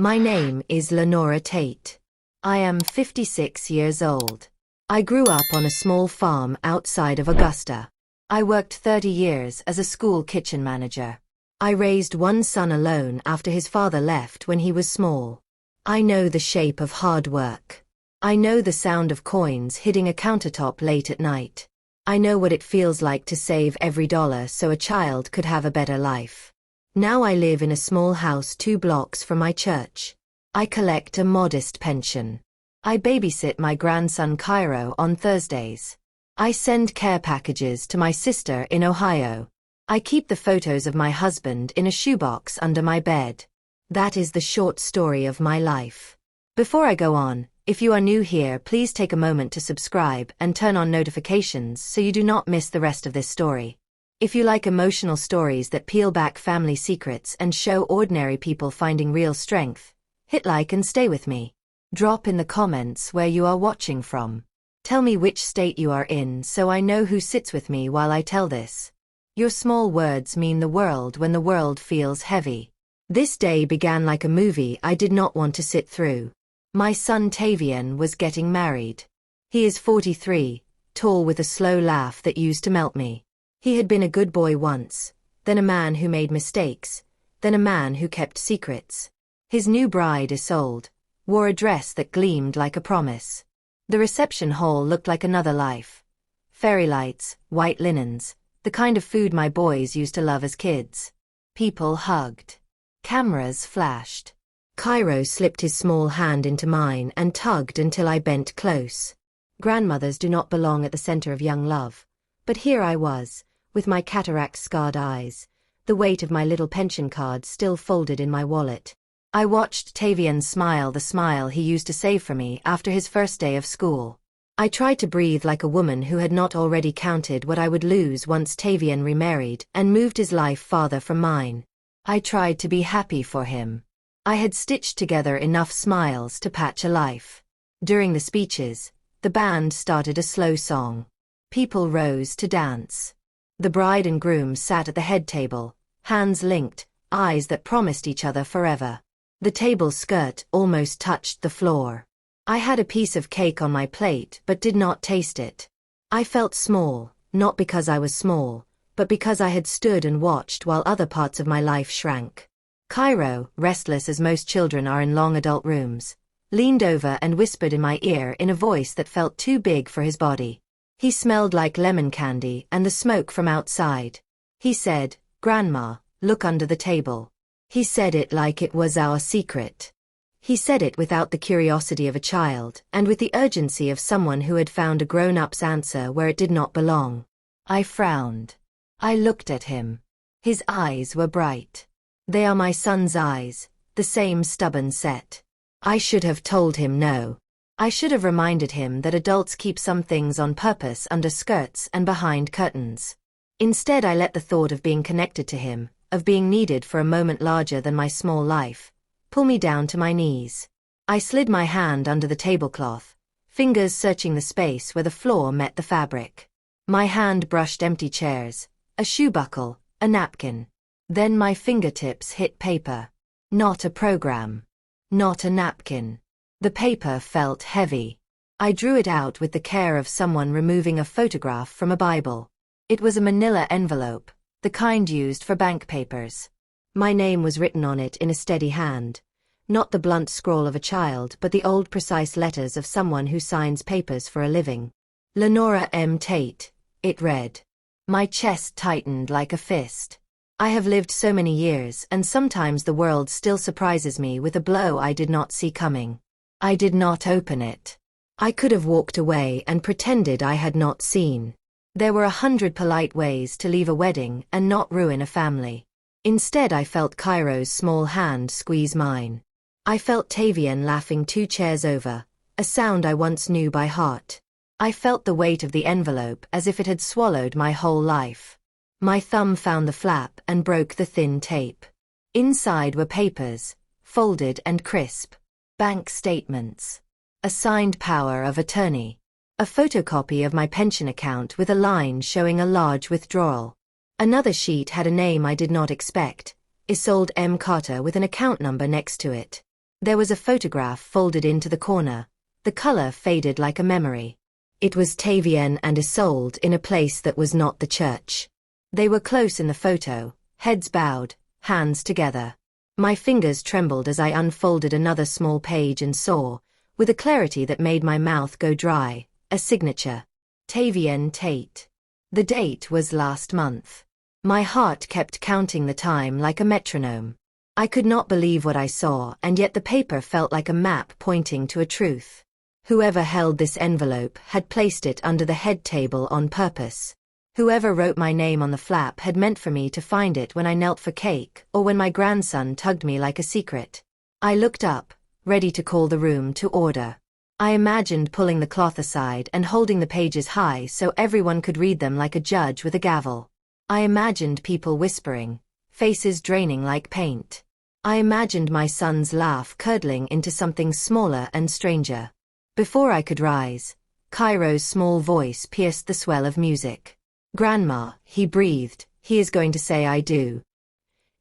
My name is Lenora Tate. I am 56 years old. I grew up on a small farm outside of Augusta. I worked 30 years as a school kitchen manager. I raised one son alone after his father left when he was small. I know the shape of hard work. I know the sound of coins hitting a countertop late at night. I know what it feels like to save every dollar so a child could have a better life. Now I live in a small house 2 blocks from my church. I collect a modest pension. I babysit my grandson Cairo on Thursdays. I send care packages to my sister in Ohio. I keep the photos of my husband in a shoebox under my bed. That is the short story of my life. Before I go on, if you are new here, please take a moment to subscribe and turn on notifications so you do not miss the rest of this story. If you like emotional stories that peel back family secrets and show ordinary people finding real strength, hit like and stay with me. Drop in the comments where you are watching from. Tell me which state you are in so I know who sits with me while I tell this. Your small words mean the world when the world feels heavy. This day began like a movie I did not want to sit through. My son Tavian was getting married. He is 43, tall with a slow laugh that used to melt me. He had been a good boy once, then a man who made mistakes, then a man who kept secrets. His new bride, Isolde, wore a dress that gleamed like a promise. The reception hall looked like another life. Fairy lights, white linens, the kind of food my boys used to love as kids. People hugged. Cameras flashed. Cairo slipped his small hand into mine and tugged until I bent close. Grandmothers do not belong at the center of young love. But here I was, with my cataract-scarred eyes, the weight of my little pension card still folded in my wallet. I watched Tavian smile, the smile he used to save for me after his first day of school. I tried to breathe like a woman who had not already counted what I would lose once Tavian remarried and moved his life farther from mine. I tried to be happy for him. I had stitched together enough smiles to patch a life. During the speeches, the band started a slow song. People rose to dance. The bride and groom sat at the head table, hands linked, eyes that promised each other forever. The table's skirt almost touched the floor. I had a piece of cake on my plate but did not taste it. I felt small, not because I was small, but because I had stood and watched while other parts of my life shrank. Cairo, restless as most children are in long adult rooms, leaned over and whispered in my ear in a voice that felt too big for his body. He smelled like lemon candy and the smoke from outside. He said, "Grandma, look under the table." He said it like it was our secret. He said it without the curiosity of a child and with the urgency of someone who had found a grown-up's answer where it did not belong. I frowned. I looked at him. His eyes were bright. They are my son's eyes, the same stubborn set. I should have told him no. I should have reminded him that adults keep some things on purpose under skirts and behind curtains. Instead, I let the thought of being connected to him, of being needed for a moment larger than my small life, pull me down to my knees. I slid my hand under the tablecloth, fingers searching the space where the floor met the fabric. My hand brushed empty chairs, a shoe buckle, a napkin. Then my fingertips hit paper. Not a program. Not a napkin. The paper felt heavy. I drew it out with the care of someone removing a photograph from a Bible. It was a manila envelope, the kind used for bank papers. My name was written on it in a steady hand, not the blunt scrawl of a child but the old precise letters of someone who signs papers for a living. Lenora M. Tate, it read. My chest tightened like a fist. I have lived so many years and sometimes the world still surprises me with a blow I did not see coming. I did not open it. I could have walked away and pretended I had not seen. There were 100 polite ways to leave a wedding and not ruin a family. Instead, I felt Cairo's small hand squeeze mine. I felt Tavian laughing 2 chairs over, a sound I once knew by heart. I felt the weight of the envelope as if it had swallowed my whole life. My thumb found the flap and broke the thin tape. Inside were papers, folded and crisp. Bank statements. A signed power of attorney. A photocopy of my pension account with a line showing a large withdrawal. Another sheet had a name I did not expect, Isolde M. Carter, with an account number next to it. There was a photograph folded into the corner, the color faded like a memory. It was Tavian and Isolde in a place that was not the church. They were close in the photo, heads bowed, hands together. My fingers trembled as I unfolded another small page and saw, with a clarity that made my mouth go dry, a signature. Tavian Tate. The date was last month. My heart kept counting the time like a metronome. I could not believe what I saw, and yet the paper felt like a map pointing to a truth. Whoever held this envelope had placed it under the head table on purpose. Whoever wrote my name on the flap had meant for me to find it when I knelt for cake, or when my grandson tugged me like a secret. I looked up, ready to call the room to order. I imagined pulling the cloth aside and holding the pages high so everyone could read them like a judge with a gavel. I imagined people whispering, faces draining like paint. I imagined my son's laugh curdling into something smaller and stranger. Before I could rise, Cairo's small voice pierced the swell of music. "Grandma," he breathed, "he is going to say I do."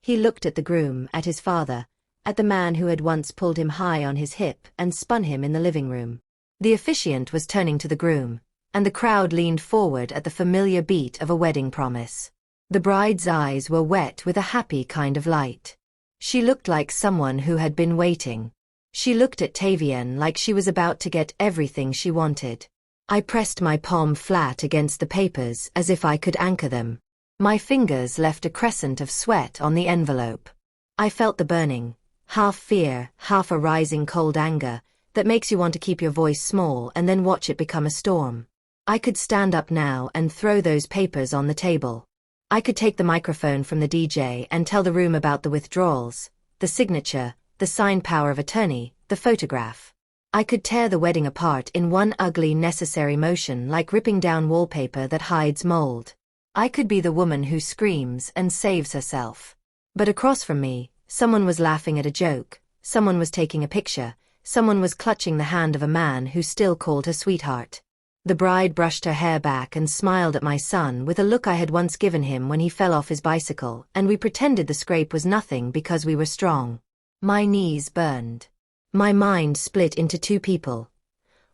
He looked at the groom, at his father, at the man who had once pulled him high on his hip and spun him in the living room. The officiant was turning to the groom, and the crowd leaned forward at the familiar beat of a wedding promise. The bride's eyes were wet with a happy kind of light. She looked like someone who had been waiting. She looked at Tavian like she was about to get everything she wanted. I pressed my palm flat against the papers as if I could anchor them. My fingers left a crescent of sweat on the envelope. I felt the burning, half fear, half a rising cold anger, that makes you want to keep your voice small and then watch it become a storm. I could stand up now and throw those papers on the table. I could take the microphone from the DJ and tell the room about the withdrawals, the signature, the signed power of attorney, the photograph. I could tear the wedding apart in one ugly necessary motion like ripping down wallpaper that hides mold. I could be the woman who screams and saves herself. But across from me, someone was laughing at a joke, someone was taking a picture, someone was clutching the hand of a man who still called her sweetheart. The bride brushed her hair back and smiled at my son with a look I had once given him when he fell off his bicycle, and we pretended the scrape was nothing because we were strong. My knees burned. My mind split into two people.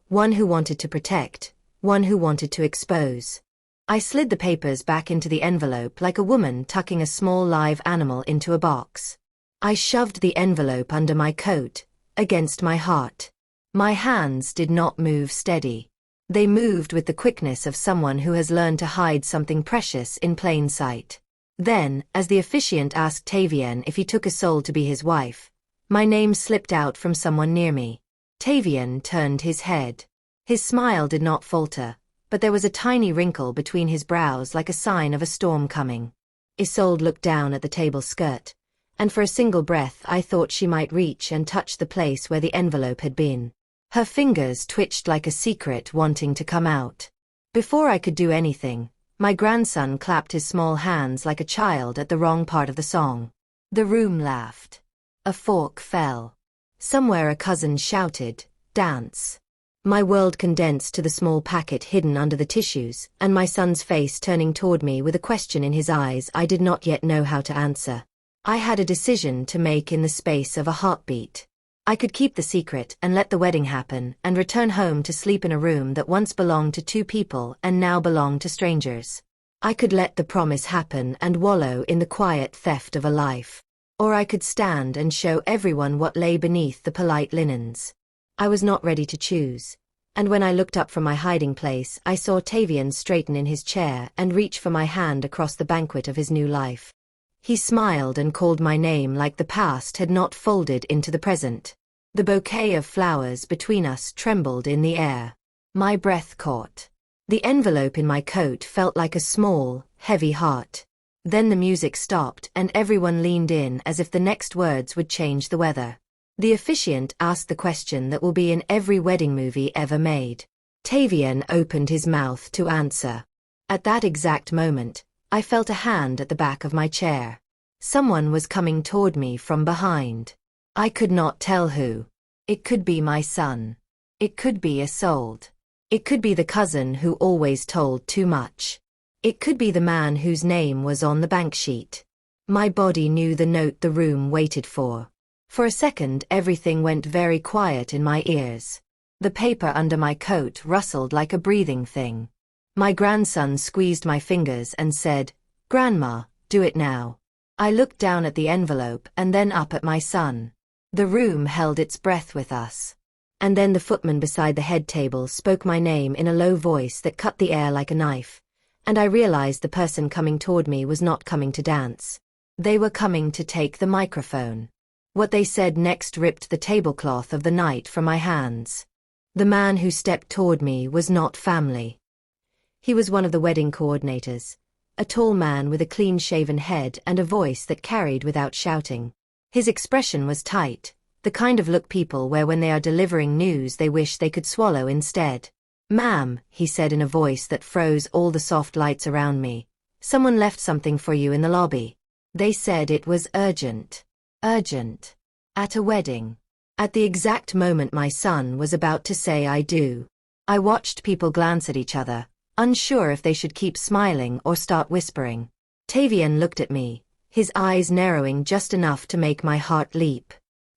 One who wanted to protect, one who wanted to expose. I slid the papers back into the envelope like a woman tucking a small live animal into a box. I shoved the envelope under my coat, against my heart. My hands did not move steady. They moved with the quickness of someone who has learned to hide something precious in plain sight. Then, as the officiant asked Tavian if he took Isolde to be his wife, my name slipped out from someone near me. Tavian turned his head. His smile did not falter, but there was a tiny wrinkle between his brows like a sign of a storm coming. Isolde looked down at the table skirt, and for a single breath I thought she might reach and touch the place where the envelope had been. Her fingers twitched like a secret wanting to come out. Before I could do anything, my grandson clapped his small hands like a child at the wrong part of the song. The room laughed. A fork fell. Somewhere a cousin shouted, "Dance." My world condensed to the small packet hidden under the tissues, and my son's face turning toward me with a question in his eyes I did not yet know how to answer. I had a decision to make in the space of a heartbeat. I could keep the secret and let the wedding happen and return home to sleep in a room that once belonged to two people and now belonged to strangers. I could let the promise happen and wallow in the quiet theft of a life. Or I could stand and show everyone what lay beneath the polite linens. I was not ready to choose, and when I looked up from my hiding place I saw Tavian straighten in his chair and reach for my hand across the banquet of his new life. He smiled and called my name like the past had not folded into the present. The bouquet of flowers between us trembled in the air. My breath caught. The envelope in my coat felt like a small, heavy heart. Then the music stopped and everyone leaned in as if the next words would change the weather. The officiant asked the question that will be in every wedding movie ever made. Tavian opened his mouth to answer. At that exact moment, I felt a hand at the back of my chair. Someone was coming toward me from behind. I could not tell who. It could be my son. It could be Isolde. It could be the cousin who always told too much. It could be the man whose name was on the bank sheet. My body knew the note the room waited for. For a second, everything went very quiet in my ears. The paper under my coat rustled like a breathing thing. My grandson squeezed my fingers and said, "Grandma, do it now." I looked down at the envelope and then up at my son. The room held its breath with us. And then the footman beside the head table spoke my name in a low voice that cut the air like a knife, and I realized the person coming toward me was not coming to dance. They were coming to take the microphone. What they said next ripped the tablecloth of the night from my hands. The man who stepped toward me was not family. He was one of the wedding coordinators, a tall man with a clean-shaven head and a voice that carried without shouting. His expression was tight, the kind of look people wear when they are delivering news they wish they could swallow instead. "Ma'am," he said in a voice that froze all the soft lights around me, "someone left something for you in the lobby." They said it was urgent. Urgent. At a wedding. At the exact moment my son was about to say "I do." I watched people glance at each other, unsure if they should keep smiling or start whispering. Tavian looked at me, his eyes narrowing just enough to make my heart leap.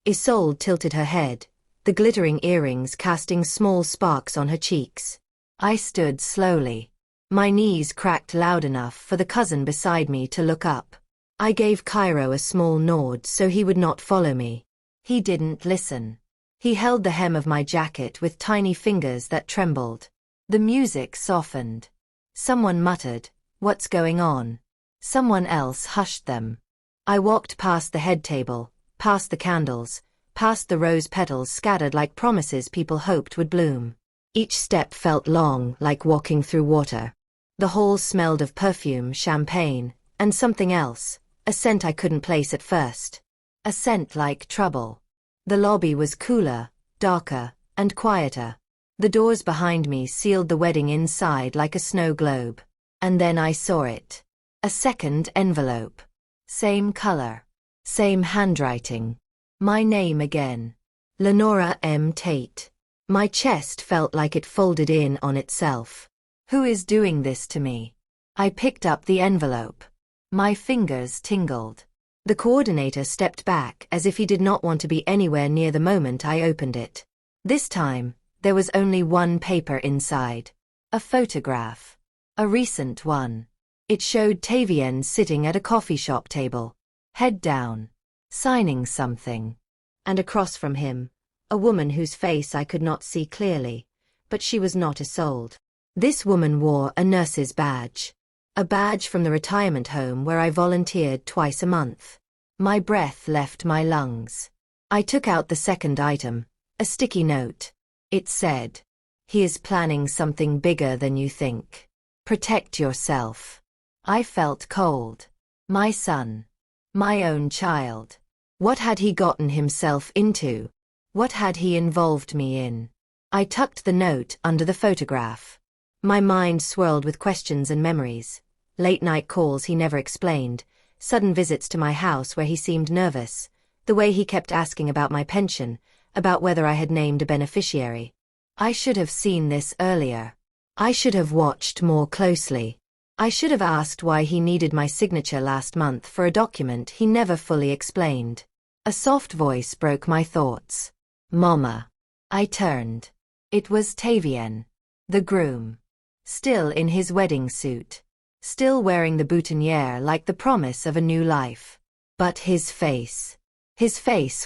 Isolde tilted her head, the glittering earrings casting small sparks on her cheeks. I stood slowly. My knees cracked loud enough for the cousin beside me to look up. I gave Cairo a small nod so he would not follow me. He didn't listen. He held the hem of my jacket with tiny fingers that trembled. The music softened. Someone muttered, "What's going on?" Someone else hushed them. I walked past the head table, past the candles, past the rose petals scattered like promises people hoped would bloom. Each step felt long, like walking through water. The hall smelled of perfume, champagne, and something else, a scent I couldn't place at first. A scent like trouble. The lobby was cooler, darker, and quieter. The doors behind me sealed the wedding inside like a snow globe. And then I saw it. A second envelope. Same color. Same handwriting. My name again. Lenora M. Tate. My chest felt like it folded in on itself. Who is doing this to me? I picked up the envelope. My fingers tingled. The coordinator stepped back as if he did not want to be anywhere near the moment I opened it. This time, there was only one paper inside. A photograph. A recent one. It showed Tavian sitting at a coffee shop table, head down, signing something. And across from him, a woman whose face I could not see clearly, but she was not Isolde. This woman wore a nurse's badge. A badge from the retirement home where I volunteered twice a month. My breath left my lungs. I took out the second item, a sticky note. It said, "He is planning something bigger than you think. Protect yourself." I felt cold. My son. My own child. What had he gotten himself into? What had he involved me in? I tucked the note under the photograph. My mind swirled with questions and memories. Late-night calls he never explained, sudden visits to my house where he seemed nervous, the way he kept asking about my pension, about whether I had named a beneficiary. I should have seen this earlier. I should have watched more closely. I should have asked why he needed my signature last month for a document he never fully explained. A soft voice broke my thoughts. "Mama." I turned. It was Tavian, the groom. Still in his wedding suit. Still wearing the boutonniere like the promise of a new life. But his face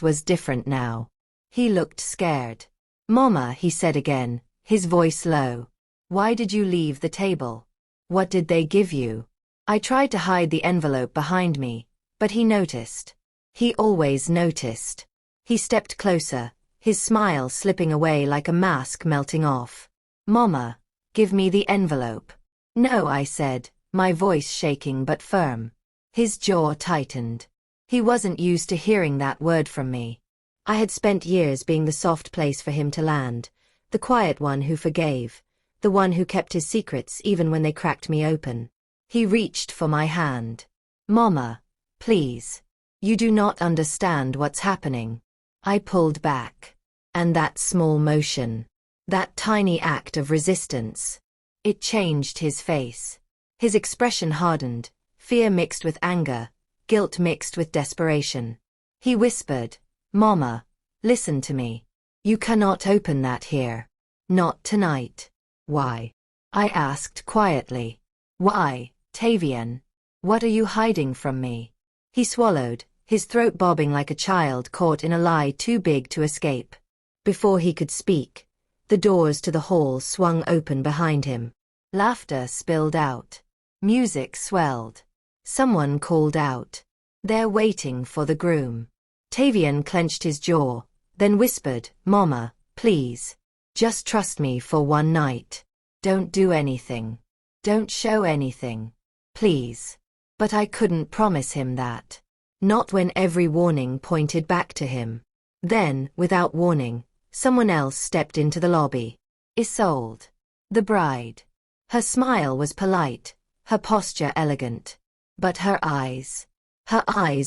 was different now. He looked scared. "Mama," he said again, his voice low. "Why did you leave the table? What did they give you?" I tried to hide the envelope behind me, but he noticed. He always noticed. He stepped closer, his smile slipping away like a mask melting off. "Mama, give me the envelope." "No," I said, my voice shaking but firm. His jaw tightened. He wasn't used to hearing that word from me. I had spent years being the soft place for him to land, the quiet one who forgave, the one who kept his secrets even when they cracked me open. He reached for my hand. "Mama, please. You do not understand what's happening." I pulled back. And that small motion, that tiny act of resistance, it changed his face. His expression hardened, fear mixed with anger, guilt mixed with desperation. He whispered, Mama, listen to me. You cannot open that here. Not tonight. Why? I asked quietly. Why, Tavian? What are you hiding from me? He swallowed, his throat bobbing like a child caught in a lie too big to escape. Before he could speak, the doors to the hall swung open behind him. Laughter spilled out. Music swelled. Someone called out. They're waiting for the groom. Tavian clenched his jaw, then whispered, Mama, please. Just trust me for one night. Don't do anything. Don't show anything. Please. But I couldn't promise him that. Not when every warning pointed back to him. Then, without warning, someone else stepped into the lobby. Isolde. The bride. Her smile was polite, her posture elegant. But her eyes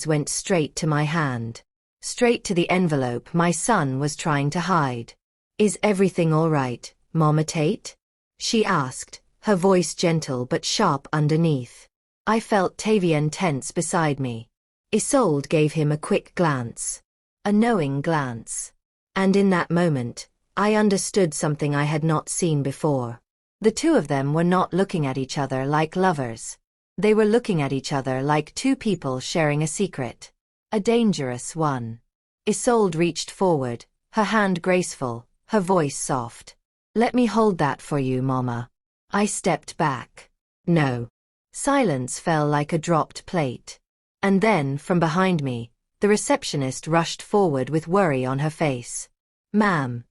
went straight to my hand. Straight to the envelope my son was trying to hide. Is everything all right, Mama Tate? She asked, her voice gentle but sharp underneath. I felt Tavian tense beside me. Isolde gave him a quick glance. A knowing glance. And in that moment, I understood something I had not seen before. The two of them were not looking at each other like lovers. They were looking at each other like two people sharing a secret. A dangerous one. Isolde reached forward, her hand graceful, her voice soft. Let me hold that for you, Mama. I stepped back. No. Silence fell like a dropped plate. And then, from behind me, the receptionist rushed forward with worry on her face. Ma'am.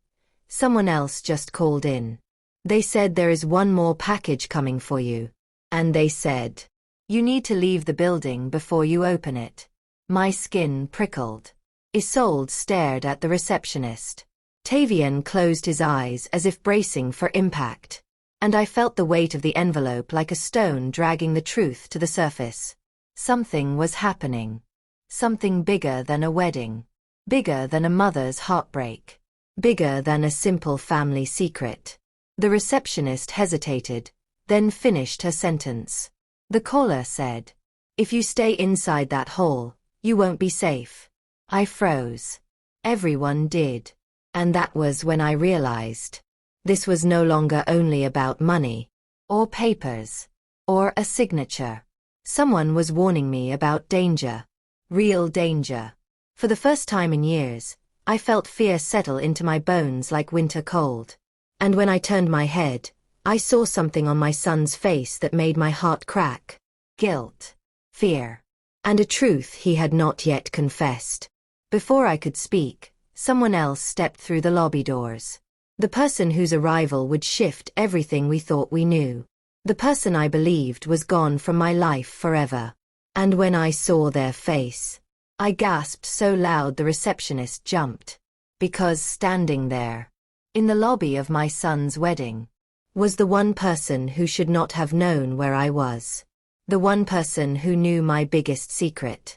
Someone else just called in. They said there is one more package coming for you. And they said, you need to leave the building before you open it. My skin prickled. Isolde stared at the receptionist. Tavian closed his eyes as if bracing for impact. And I felt the weight of the envelope like a stone dragging the truth to the surface. Something was happening. Something bigger than a wedding. Bigger than a mother's heartbreak. Bigger than a simple family secret. The receptionist hesitated, then finished her sentence. The caller said, if you stay inside that hole, you won't be safe. I froze. Everyone did. And that was when I realized. This was no longer only about money. Or papers. Or a signature. Someone was warning me about danger. Real danger. For the first time in years, I felt fear settle into my bones like winter cold. And when I turned my head, I saw something on my son's face that made my heart crack. Guilt. Fear. And a truth he had not yet confessed. Before I could speak, someone else stepped through the lobby doors. The person whose arrival would shift everything we thought we knew. The person I believed was gone from my life forever. And when I saw their face, I gasped so loud the receptionist jumped. Because standing there, in the lobby of my son's wedding, was the one person who should not have known where I was. The one person who knew my biggest secret.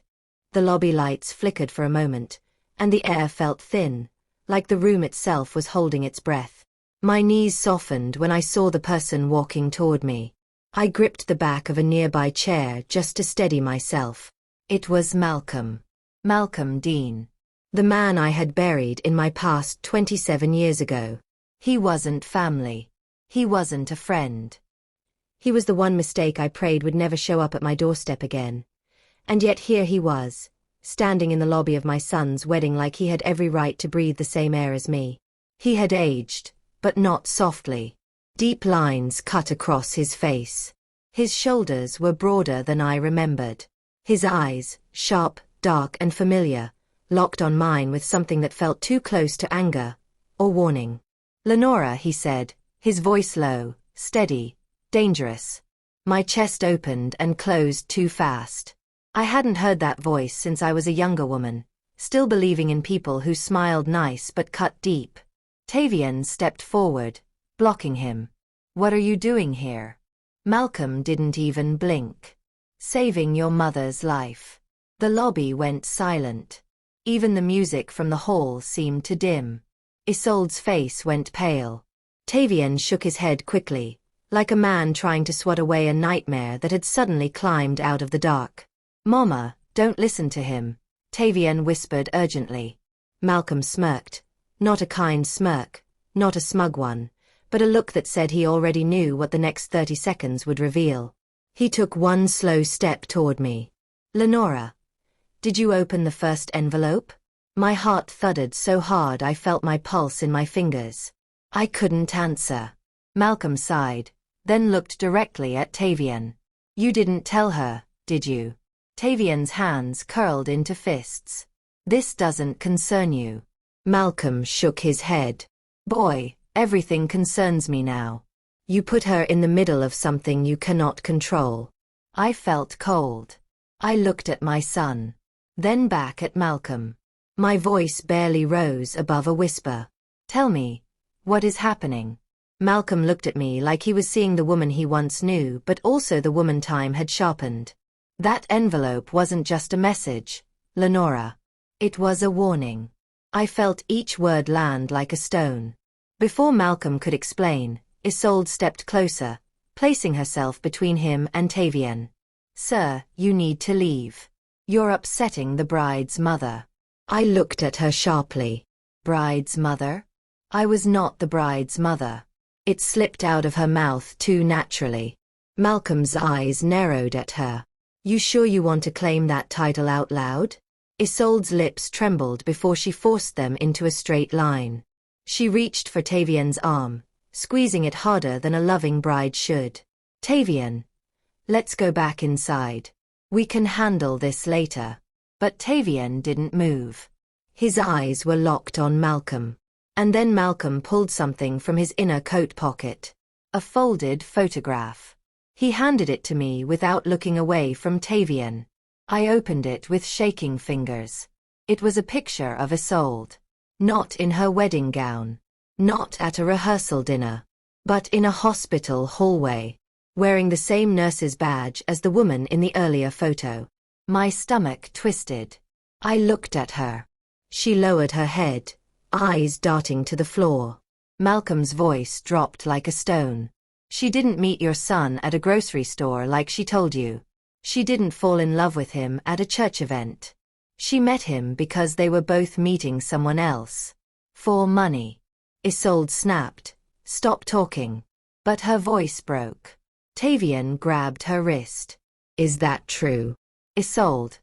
The lobby lights flickered for a moment, and the air felt thin, like the room itself was holding its breath. My knees softened when I saw the person walking toward me. I gripped the back of a nearby chair just to steady myself. It was Malcolm. Malcolm Dean. The man I had buried in my past 27 years ago. He wasn't family. He wasn't a friend. He was the one mistake I prayed would never show up at my doorstep again. And yet here he was, standing in the lobby of my son's wedding like he had every right to breathe the same air as me. He had aged, but not softly. Deep lines cut across his face. His shoulders were broader than I remembered. His eyes, sharp, dark and familiar, locked on mine with something that felt too close to anger, or warning. Lenora, he said, his voice low, steady, dangerous. My chest opened and closed too fast. I hadn't heard that voice since I was a younger woman, still believing in people who smiled nice but cut deep. Tavian stepped forward, blocking him. What are you doing here? Malcolm didn't even blink. Saving your mother's life. The lobby went silent. Even the music from the hall seemed to dim. Isolde's face went pale. Tavian shook his head quickly, like a man trying to swat away a nightmare that had suddenly climbed out of the dark. Mama, don't listen to him, Tavian whispered urgently. Malcolm smirked. Not a kind smirk, not a smug one, but a look that said he already knew what the next 30 seconds would reveal. He took one slow step toward me. Lenora, did you open the first envelope? My heart thudded so hard I felt my pulse in my fingers. I couldn't answer. Malcolm sighed, then looked directly at Tavian. You didn't tell her, did you? Tavian's hands curled into fists. This doesn't concern you. Malcolm shook his head. Boy, everything concerns me now. You put her in the middle of something you cannot control. I felt cold. I looked at my son. Then back at Malcolm. My voice barely rose above a whisper. Tell me, what is happening? Malcolm looked at me like he was seeing the woman he once knew, but also the woman time had sharpened. That envelope wasn't just a message, Lenora. It was a warning. I felt each word land like a stone. Before Malcolm could explain, Isolde stepped closer, placing herself between him and Tavian. Sir, you need to leave. You're upsetting the bride's mother. I looked at her sharply. Bride's mother? I was not the bride's mother. It slipped out of her mouth too naturally. Malcolm's eyes narrowed at her. You sure you want to claim that title out loud? Isolde's lips trembled before she forced them into a straight line. She reached for Tavian's arm, squeezing it harder than a loving bride should. Tavian, let's go back inside. We can handle this later. But Tavian didn't move. His eyes were locked on Malcolm. And then Malcolm pulled something from his inner coat pocket. A folded photograph. He handed it to me without looking away from Tavian. I opened it with shaking fingers. It was a picture of Isolde. Not in her wedding gown. Not at a rehearsal dinner. But in a hospital hallway. Wearing the same nurse's badge as the woman in the earlier photo. My stomach twisted. I looked at her. She lowered her head, eyes darting to the floor. Malcolm's voice dropped like a stone. She didn't meet your son at a grocery store like she told you. She didn't fall in love with him at a church event. She met him because they were both meeting someone else. For money. Isolde snapped. Stop talking. But her voice broke. Tavian grabbed her wrist. Is that true? Isolde.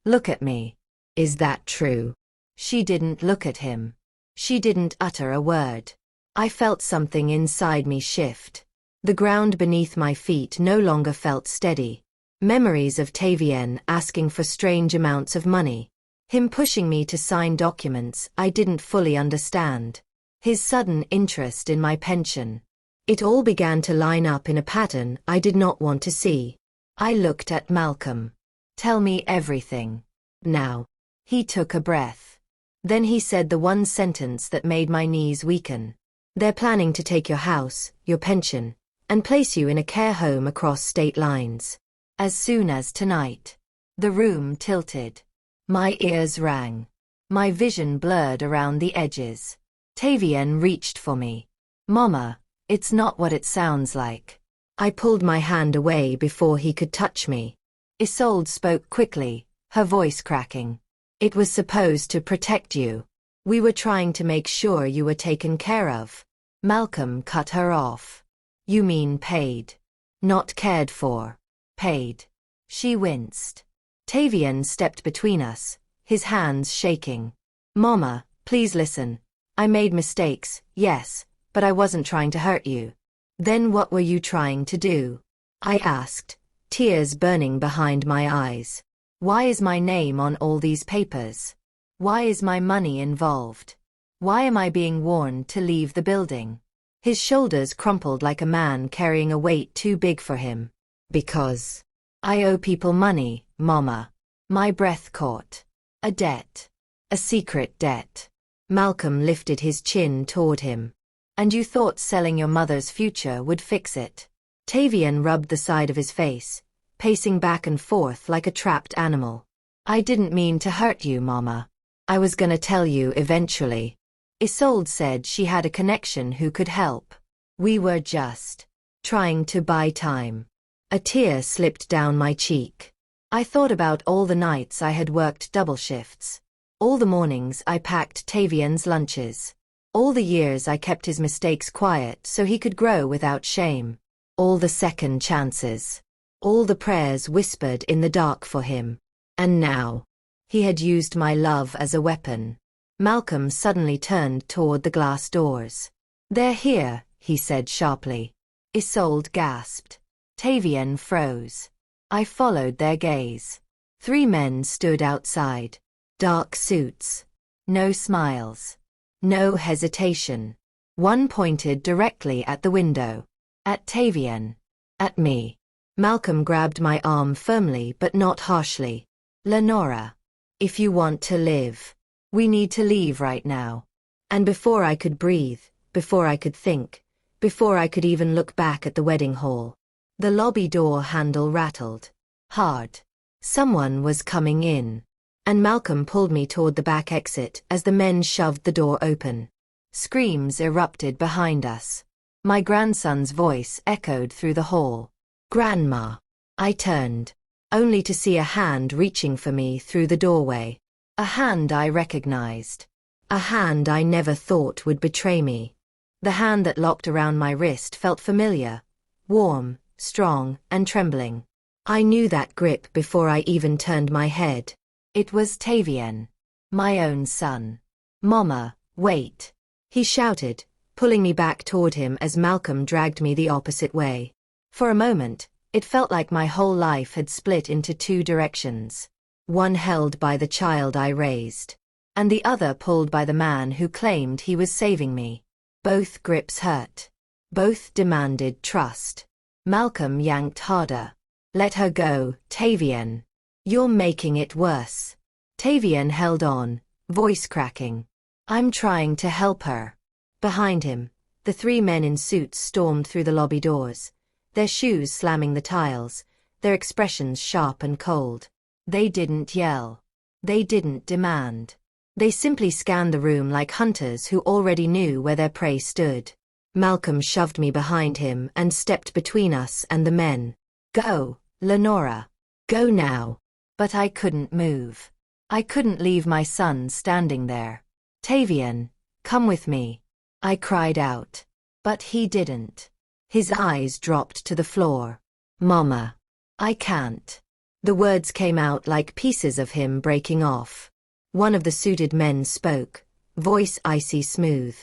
Look at me. Is that true? She didn't look at him. She didn't utter a word. I felt something inside me shift. The ground beneath my feet no longer felt steady. Memories of Tavian asking for strange amounts of money. Him pushing me to sign documents I didn't fully understand. His sudden interest in my pension. It all began to line up in a pattern I did not want to see. I looked at Malcolm. Tell me everything. Now. He took a breath. Then he said the one sentence that made my knees weaken. They're planning to take your house, your pension, and place you in a care home across state lines. As soon as tonight. The room tilted. My ears rang. My vision blurred around the edges. Tavian reached for me. Mama, it's not what it sounds like. I pulled my hand away before he could touch me. Isolde spoke quickly, her voice cracking. It was supposed to protect you. We were trying to make sure you were taken care of. Malcolm cut her off. You mean paid. Not cared for. Paid. She winced. Tavian stepped between us, his hands shaking. Mama, please listen. I made mistakes, yes, but I wasn't trying to hurt you. Then what were you trying to do? I asked, tears burning behind my eyes. Why is my name on all these papers? Why is my money involved? Why am I being warned to leave the building? His shoulders crumpled like a man carrying a weight too big for him. Because I owe people money, Mama. My breath caught. A debt. A secret debt. Malcolm lifted his chin toward him. And you thought selling your mother's future would fix it. Tavian rubbed the side of his face, pacing back and forth like a trapped animal. I didn't mean to hurt you, Mama. I was gonna tell you eventually. Isolde said she had a connection who could help. We were just trying to buy time. A tear slipped down my cheek. I thought about all the nights I had worked double shifts. All the mornings I packed Tavian's lunches. All the years I kept his mistakes quiet so he could grow without shame. All the second chances. All the prayers whispered in the dark for him. And now, he had used my love as a weapon. Malcolm suddenly turned toward the glass doors. "They're here," he said sharply. Isolde gasped. Tavian froze. I followed their gaze. 3 men stood outside. Dark suits. No smiles. No hesitation. One pointed directly at the window. At Tavian. At me. Malcolm grabbed my arm firmly but not harshly. "Lenora, if you want to live, we need to leave right now." And before I could breathe, before I could think, before I could even look back at the wedding hall, the lobby door handle rattled. Hard. Someone was coming in. And Malcolm pulled me toward the back exit as the men shoved the door open. Screams erupted behind us. My grandson's voice echoed through the hall. "Grandma." I turned, only to see a hand reaching for me through the doorway. A hand I recognized. A hand I never thought would betray me. The hand that locked around my wrist felt familiar, warm, strong, and trembling. I knew that grip before I even turned my head. It was Tavian, my own son. "Mama, wait," he shouted, pulling me back toward him as Malcolm dragged me the opposite way. For a moment, it felt like my whole life had split into 2 directions. One held by the child I raised, and the other pulled by the man who claimed he was saving me. Both grips hurt. Both demanded trust. Malcolm yanked harder. "Let her go, Tavian. You're making it worse." Tavian held on, voice cracking. "I'm trying to help her." Behind him, the 3 men in suits stormed through the lobby doors, their shoes slamming the tiles, their expressions sharp and cold. They didn't yell. They didn't demand. They simply scanned the room like hunters who already knew where their prey stood. Malcolm shoved me behind him and stepped between us and the men. "Go, Lenora. Go now." But I couldn't move. I couldn't leave my son standing there. "Tavian, come with me," I cried out. But he didn't. His eyes dropped to the floor. "Mama, I can't." The words came out like pieces of him breaking off. One of the suited men spoke, voice icy smooth.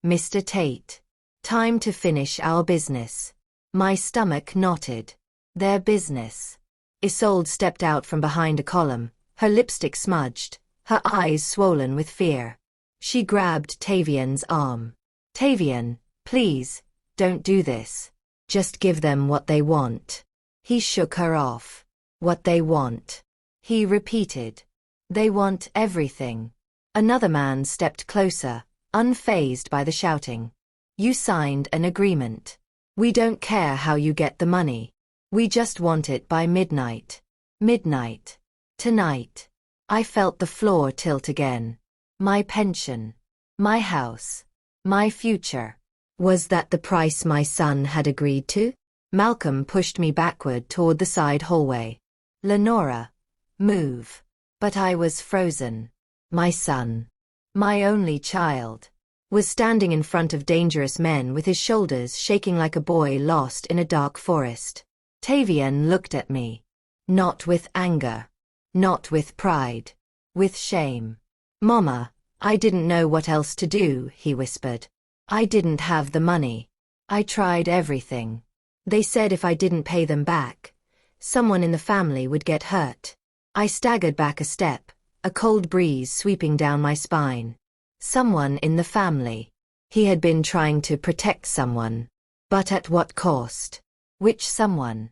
"Mr. Tate, time to finish our business." My stomach knotted. Their business. Isolde stepped out from behind a column, her lipstick smudged, her eyes swollen with fear. She grabbed Tavian's arm. "Tavian, please, don't do this. Just give them what they want." He shook her off. "What they want," he repeated. "They want everything." Another man stepped closer, unfazed by the shouting. "You signed an agreement. We don't care how you get the money. We just want it by midnight. Midnight. Tonight." I felt the floor tilt again. My pension. My house. My future. Was that the price my son had agreed to? Malcolm pushed me backward toward the side hallway. "Lenora, move." But I was frozen. My son, my only child, was standing in front of dangerous men with his shoulders shaking like a boy lost in a dark forest. Tavian looked at me. Not with anger. Not with pride. With shame. "Mama, I didn't know what else to do," he whispered. "I didn't have the money. I tried everything. They said if I didn't pay them back, someone in the family would get hurt." I staggered back a step, a cold breeze sweeping down my spine. Someone in the family. He had been trying to protect someone. But at what cost? Which someone?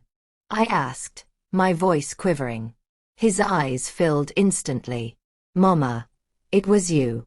I asked, my voice quivering. His eyes filled instantly. "Mama, it was you."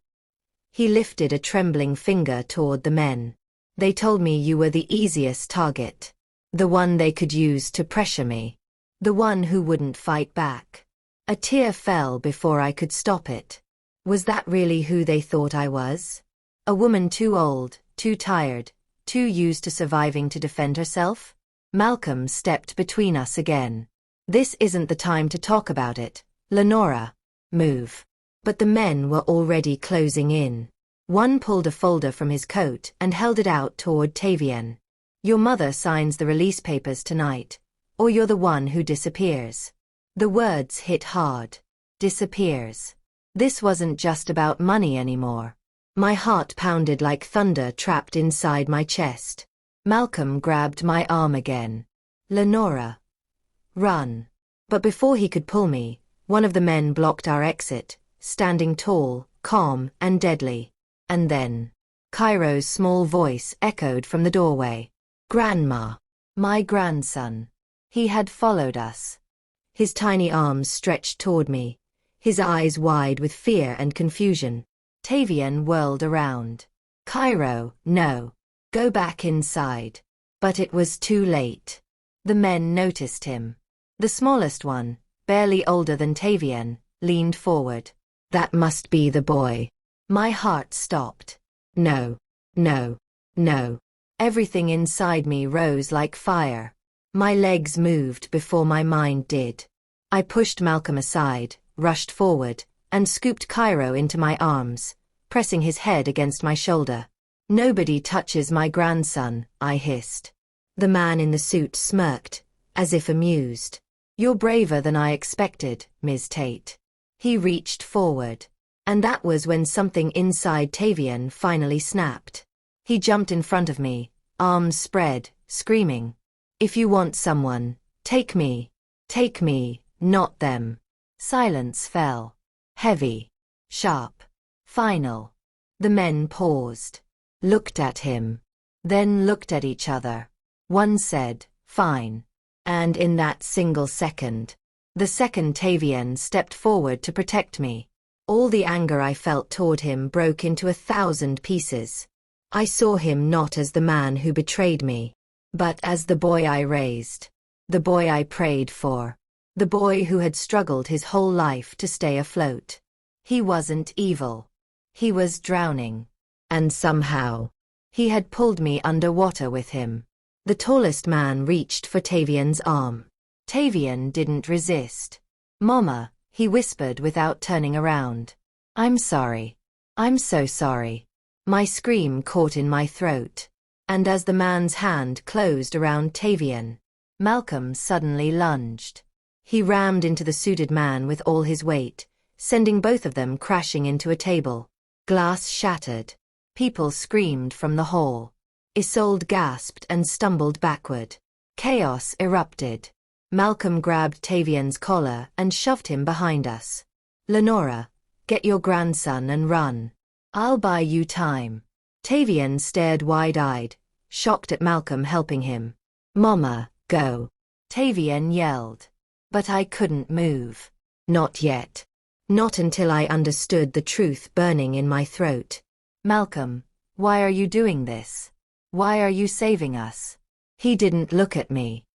He lifted a trembling finger toward the men. "They told me you were the easiest target. The one they could use to pressure me. The one who wouldn't fight back." A tear fell before I could stop it. Was that really who they thought I was? A woman too old, too tired, too used to surviving to defend herself? Malcolm stepped between us again. "This isn't the time to talk about it. Lenora, move." But the men were already closing in. One pulled a folder from his coat and held it out toward Tavian. "Your mother signs the release papers tonight, or you're the one who disappears." The words hit hard. Disappears. This wasn't just about money anymore. My heart pounded like thunder trapped inside my chest. Malcolm grabbed my arm again. "Lenora, run." But before he could pull me, one of the men blocked our exit, standing tall, calm, and deadly. And then, Cairo's small voice echoed from the doorway. "Grandma." My grandson. He had followed us. His tiny arms stretched toward me, his eyes wide with fear and confusion. Tavian whirled around. "Cairo, no. Go back inside." But it was too late. The men noticed him. The smallest one, barely older than Tavian, leaned forward. "That must be the boy." My heart stopped. No, no, no. Everything inside me rose like fire. My legs moved before my mind did. I pushed Malcolm aside, rushed forward, and scooped Cairo into my arms, pressing his head against my shoulder. "Nobody touches my grandson," I hissed. The man in the suit smirked, as if amused. "You're braver than I expected, Ms. Tate." He reached forward. And that was when something inside Tavian finally snapped. He jumped in front of me, arms spread, screaming, "If you want someone, take me. Take me, not them." Silence fell. Heavy. Sharp. Final. The men paused. Looked at him. Then looked at each other. One said, "Fine." And in that single second, the second Tavian stepped forward to protect me. All the anger I felt toward him broke into 1,000 pieces. I saw him not as the man who betrayed me, but as the boy I raised, the boy I prayed for, the boy who had struggled his whole life to stay afloat. He wasn't evil. He was drowning. And somehow, he had pulled me underwater with him. The tallest man reached for Tavian's arm. Tavian didn't resist. "Mama," he whispered without turning around. "I'm sorry. I'm so sorry." My scream caught in my throat. And as the man's hand closed around Tavian, Malcolm suddenly lunged. He rammed into the suited man with all his weight, sending both of them crashing into a table. Glass shattered. People screamed from the hall. Isolde gasped and stumbled backward. Chaos erupted. Malcolm grabbed Tavian's collar and shoved him behind us. "Lenora, get your grandson and run. I'll buy you time." Tavian stared wide-eyed, shocked at Malcolm helping him. "Mama, go." Tavian yelled. But I couldn't move. Not yet. Not until I understood the truth burning in my throat. "Malcolm, why are you doing this? Why are you saving us?" He didn't look at me.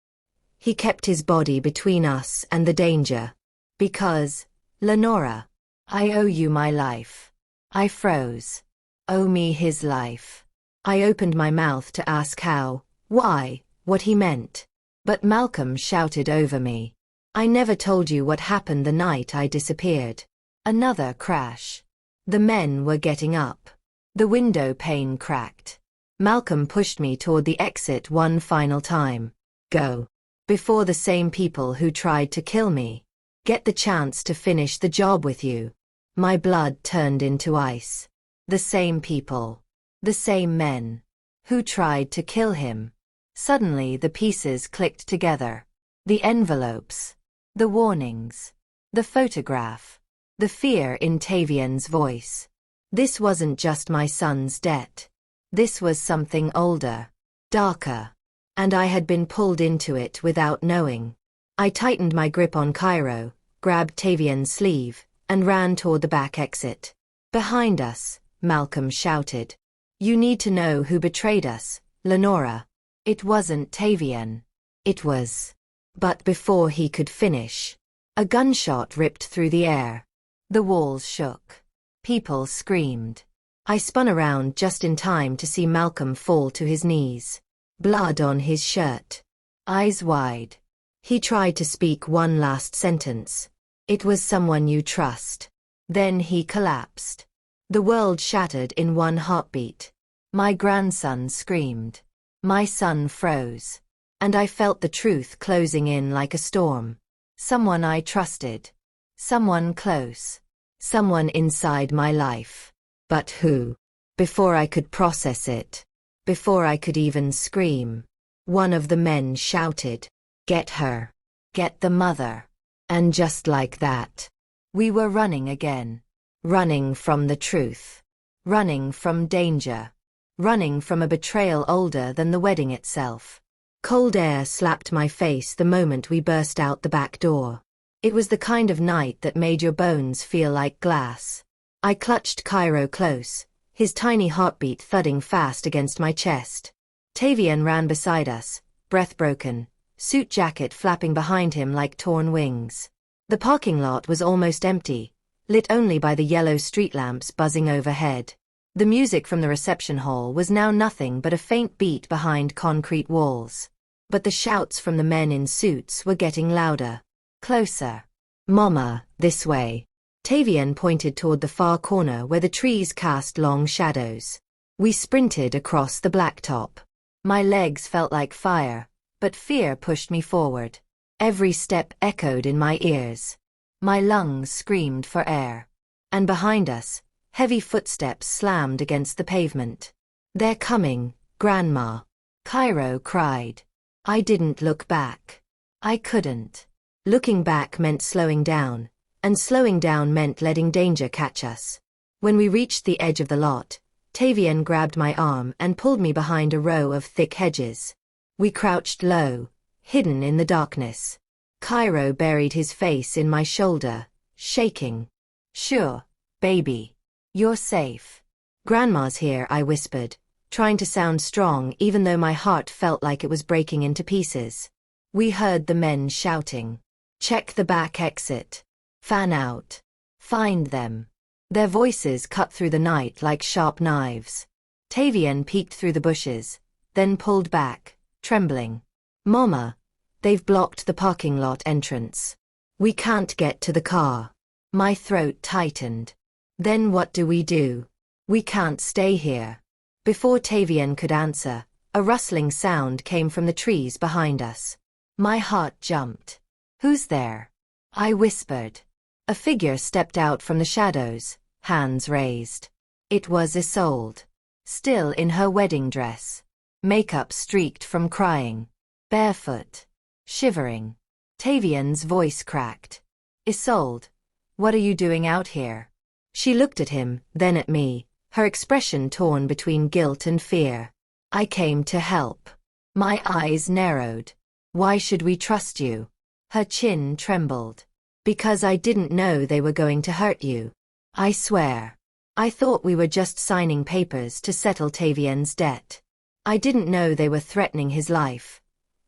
He kept his body between us and the danger. "Because, Lenora, I owe you my life." I froze. Owe me his life. I opened my mouth to ask how, why, what he meant. But Malcolm shouted over me. "I never told you what happened the night I disappeared." Another crash. The men were getting up. The window pane cracked. Malcolm pushed me toward the exit one final time. "Go. Before the same people who tried to kill me get the chance to finish the job with you." My blood turned into ice. The same people. The same men. Who tried to kill him. Suddenly the pieces clicked together. The envelopes. The warnings. The photograph. The fear in Tavian's voice. This wasn't just my son's debt. This was something older. Darker. And I had been pulled into it without knowing. I tightened my grip on Cairo, grabbed Tavian's sleeve, and ran toward the back exit. Behind us, Malcolm shouted. "You need to know who betrayed us, Lenora." It wasn't Tavian. It was. But before he could finish, a gunshot ripped through the air. The walls shook. People screamed. I spun around just in time to see Malcolm fall to his knees. Blood on his shirt. Eyes wide. He tried to speak one last sentence. "It was someone you trust." Then he collapsed. The world shattered in one heartbeat. My grandson screamed. My son froze. And I felt the truth closing in like a storm. Someone I trusted. Someone close. Someone inside my life. But who? Before I could process it, before I could even scream, one of the men shouted, "Get her! Get the mother!" And just like that, we were running again. Running from the truth. Running from danger. Running from a betrayal older than the wedding itself. Cold air slapped my face the moment we burst out the back door. It was the kind of night that made your bones feel like glass. I clutched Cairo close, his tiny heartbeat thudding fast against my chest. Tavian ran beside us, breath broken, suit jacket flapping behind him like torn wings. The parking lot was almost empty, lit only by the yellow street lamps buzzing overhead. The music from the reception hall was now nothing but a faint beat behind concrete walls. But the shouts from the men in suits were getting louder. Closer. "Mama, this way." Tavian pointed toward the far corner where the trees cast long shadows. We sprinted across the blacktop. My legs felt like fire, but fear pushed me forward. Every step echoed in my ears. My lungs screamed for air. And behind us, heavy footsteps slammed against the pavement. "They're coming, Grandma," Cairo cried. I didn't look back. I couldn't. Looking back meant slowing down, and slowing down meant letting danger catch us. When we reached the edge of the lot, Tavian grabbed my arm and pulled me behind a row of thick hedges. We crouched low, hidden in the darkness. Cairo buried his face in my shoulder, shaking. "Sure, baby. You're safe. Grandma's here," I whispered, trying to sound strong even though my heart felt like it was breaking into pieces. We heard the men shouting, "Check the back exit. Fan out. Find them." Their voices cut through the night like sharp knives. Tavian peeked through the bushes, then pulled back, trembling. "Mama, they've blocked the parking lot entrance. We can't get to the car." My throat tightened. "Then what do we do? We can't stay here." Before Tavian could answer, a rustling sound came from the trees behind us. My heart jumped. "Who's there?" I whispered. A figure stepped out from the shadows, hands raised. It was Isolde. Still in her wedding dress. Makeup streaked from crying. Barefoot. Shivering. Tavian's voice cracked. "Isolde, what are you doing out here?" She looked at him, then at me, her expression torn between guilt and fear. "I came to help." My eyes narrowed. "Why should we trust you?" Her chin trembled. "Because I didn't know they were going to hurt you. I swear. I thought we were just signing papers to settle Tavian's debt. I didn't know they were threatening his life.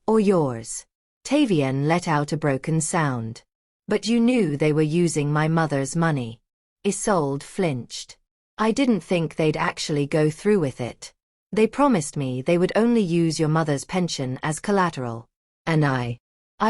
Or yours." Tavian let out a broken sound. "But you knew they were using my mother's money." Isolde flinched. "I didn't think they'd actually go through with it. They promised me they would only use your mother's pension as collateral. And I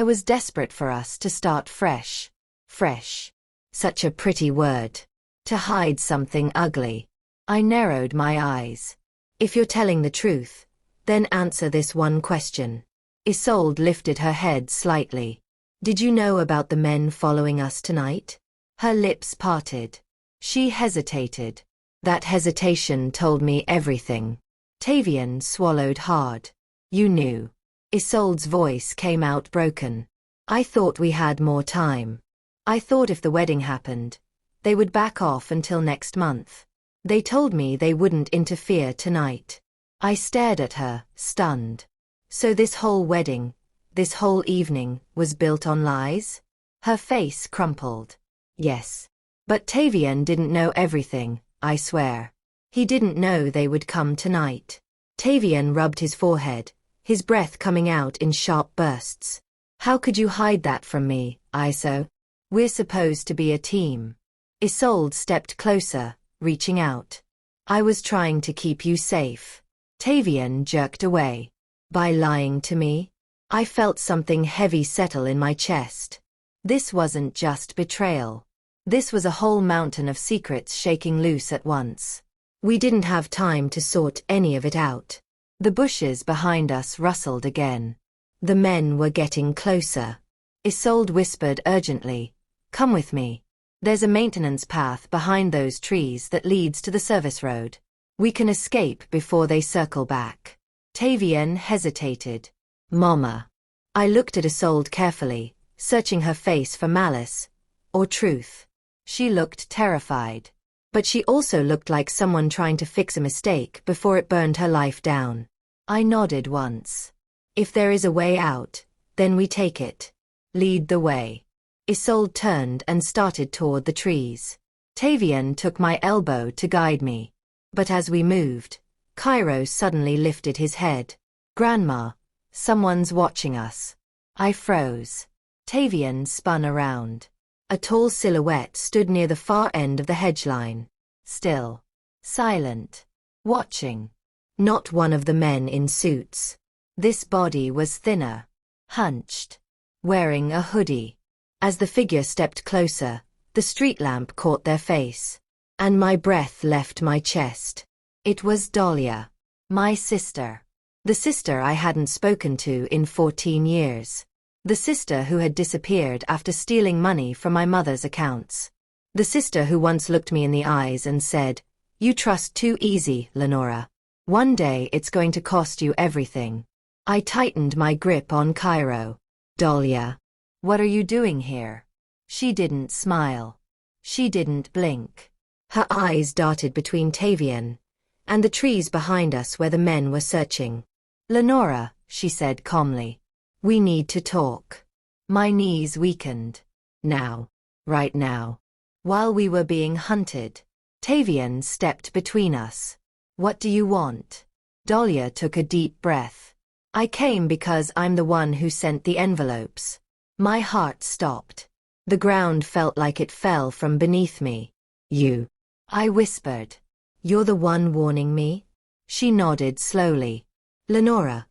was desperate for us to start fresh. Fresh. Such a pretty word. To hide something ugly." I narrowed my eyes. "If you're telling the truth, then answer this one question." Isolde lifted her head slightly. "Did you know about the men following us tonight?" Her lips parted. She hesitated. That hesitation told me everything. Tavian swallowed hard. "You knew." Isolde's voice came out broken. "I thought we had more time. I thought if the wedding happened, they would back off until next month. They told me they wouldn't interfere tonight." I stared at her, stunned. So this whole wedding, this whole evening, was built on lies? Her face crumpled. "Yes. But Tavian didn't know everything, I swear. He didn't know they would come tonight." Tavian rubbed his forehead, his breath coming out in sharp bursts. "How could you hide that from me, Iso? We're supposed to be a team." Isolde stepped closer, reaching out. "I was trying to keep you safe." Tavian jerked away. "By lying to me?" I felt something heavy settle in my chest. This wasn't just betrayal. This was a whole mountain of secrets shaking loose at once. We didn't have time to sort any of it out. The bushes behind us rustled again. The men were getting closer. Isolde whispered urgently, "Come with me. There's a maintenance path behind those trees that leads to the service road. We can escape before they circle back." Tavian hesitated. "Mama." I looked at Isolde carefully, searching her face for malice or truth. She looked terrified. But she also looked like someone trying to fix a mistake before it burned her life down. I nodded once. "If there is a way out, then we take it. Lead the way." Isolde turned and started toward the trees. Tavian took my elbow to guide me. But as we moved, Cairo suddenly lifted his head. "Grandma, someone's watching us." I froze. Tavian spun around. A tall silhouette stood near the far end of the hedge line. Still. Silent. Watching. Not one of the men in suits. This body was thinner. Hunched. Wearing a hoodie. As the figure stepped closer, the street lamp caught their face. And my breath left my chest. It was Dahlia. My sister. The sister I hadn't spoken to in 14 years. The sister who had disappeared after stealing money from my mother's accounts. The sister who once looked me in the eyes and said, "You trust too easy, Lenora. One day it's going to cost you everything." I tightened my grip on Cairo. "Dahlia, what are you doing here?" She didn't smile. She didn't blink. Her eyes darted between Tavian and the trees behind us where the men were searching. "Lenora," she said calmly. "We need to talk." My knees weakened. Now. Right now. While we were being hunted. Tavian stepped between us. "What do you want?" Dahlia took a deep breath. "I came because I'm the one who sent the envelopes." My heart stopped. The ground felt like it fell from beneath me. "You?" I whispered. "You're the one warning me?" She nodded slowly. "Lenora,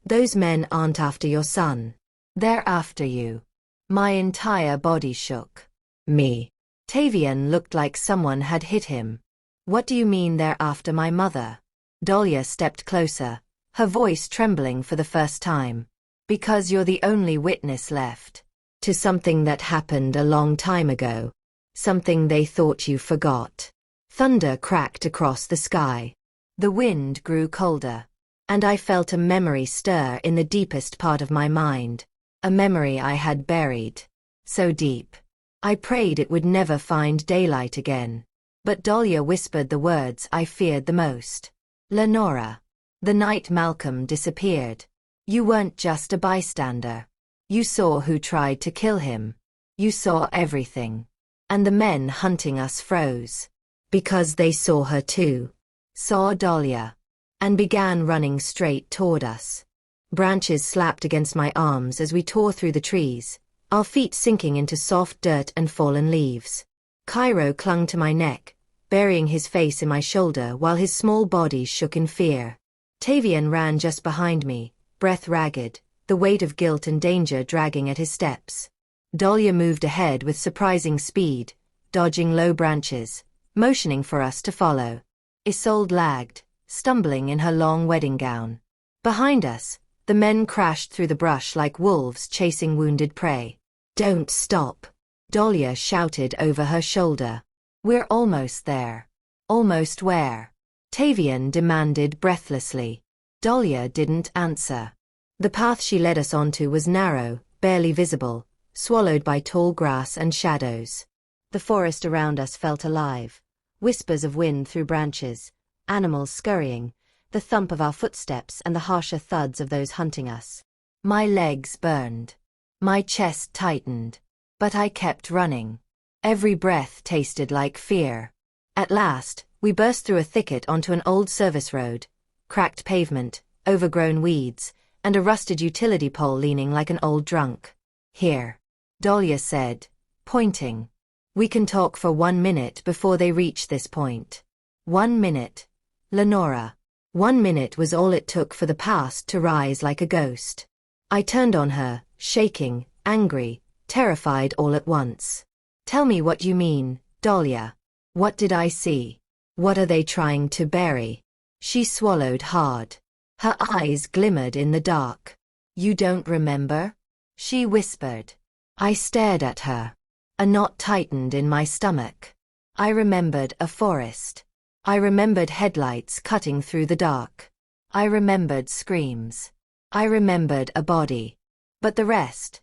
those men aren't after your son. They're after you." My entire body shook. "Me?" Tavian looked like someone had hit him. "What do you mean they're after my mother?" Dahlia stepped closer, her voice trembling for the first time. "Because you're the only witness left. To something that happened a long time ago. Something they thought you forgot." Thunder cracked across the sky. The wind grew colder. And I felt a memory stir in the deepest part of my mind. A memory I had buried. So deep. I prayed it would never find daylight again. But Dahlia whispered the words I feared the most. "Lenora. The night Malcolm disappeared. You weren't just a bystander. You saw who tried to kill him. You saw everything. And the men hunting us froze. Because they saw her too." Saw Dahlia. And began running straight toward us. Branches slapped against my arms as we tore through the trees, our feet sinking into soft dirt and fallen leaves. Cairo clung to my neck, burying his face in my shoulder while his small body shook in fear. Tavian ran just behind me, breath ragged, the weight of guilt and danger dragging at his steps. Dahlia moved ahead with surprising speed, dodging low branches, motioning for us to follow. Isolde lagged, stumbling in her long wedding gown. Behind us, the men crashed through the brush like wolves chasing wounded prey. "Don't stop," Dahlia shouted over her shoulder. "We're almost there." "Almost where?" Tavian demanded breathlessly. Dahlia didn't answer. The path she led us onto was narrow, barely visible, swallowed by tall grass and shadows. The forest around us felt alive. Whispers of wind through branches, animals scurrying, the thump of our footsteps and the harsher thuds of those hunting us. My legs burned. My chest tightened. But I kept running. Every breath tasted like fear. At last, we burst through a thicket onto an old service road, cracked pavement, overgrown weeds, and a rusted utility pole leaning like an old drunk. "Here," Dahlia said, pointing. "We can talk for 1 minute before they reach this point." 1 minute. Lenora. 1 minute was all it took for the past to rise like a ghost. I turned on her, shaking, angry, terrified all at once. Tell me what you mean, Dahlia. What did I see? What are they trying to bury? She swallowed hard. Her eyes glimmered in the dark. You don't remember? She whispered. I stared at her. A knot tightened in my stomach. I remembered a forest. I remembered headlights cutting through the dark. I remembered screams. I remembered a body. But the rest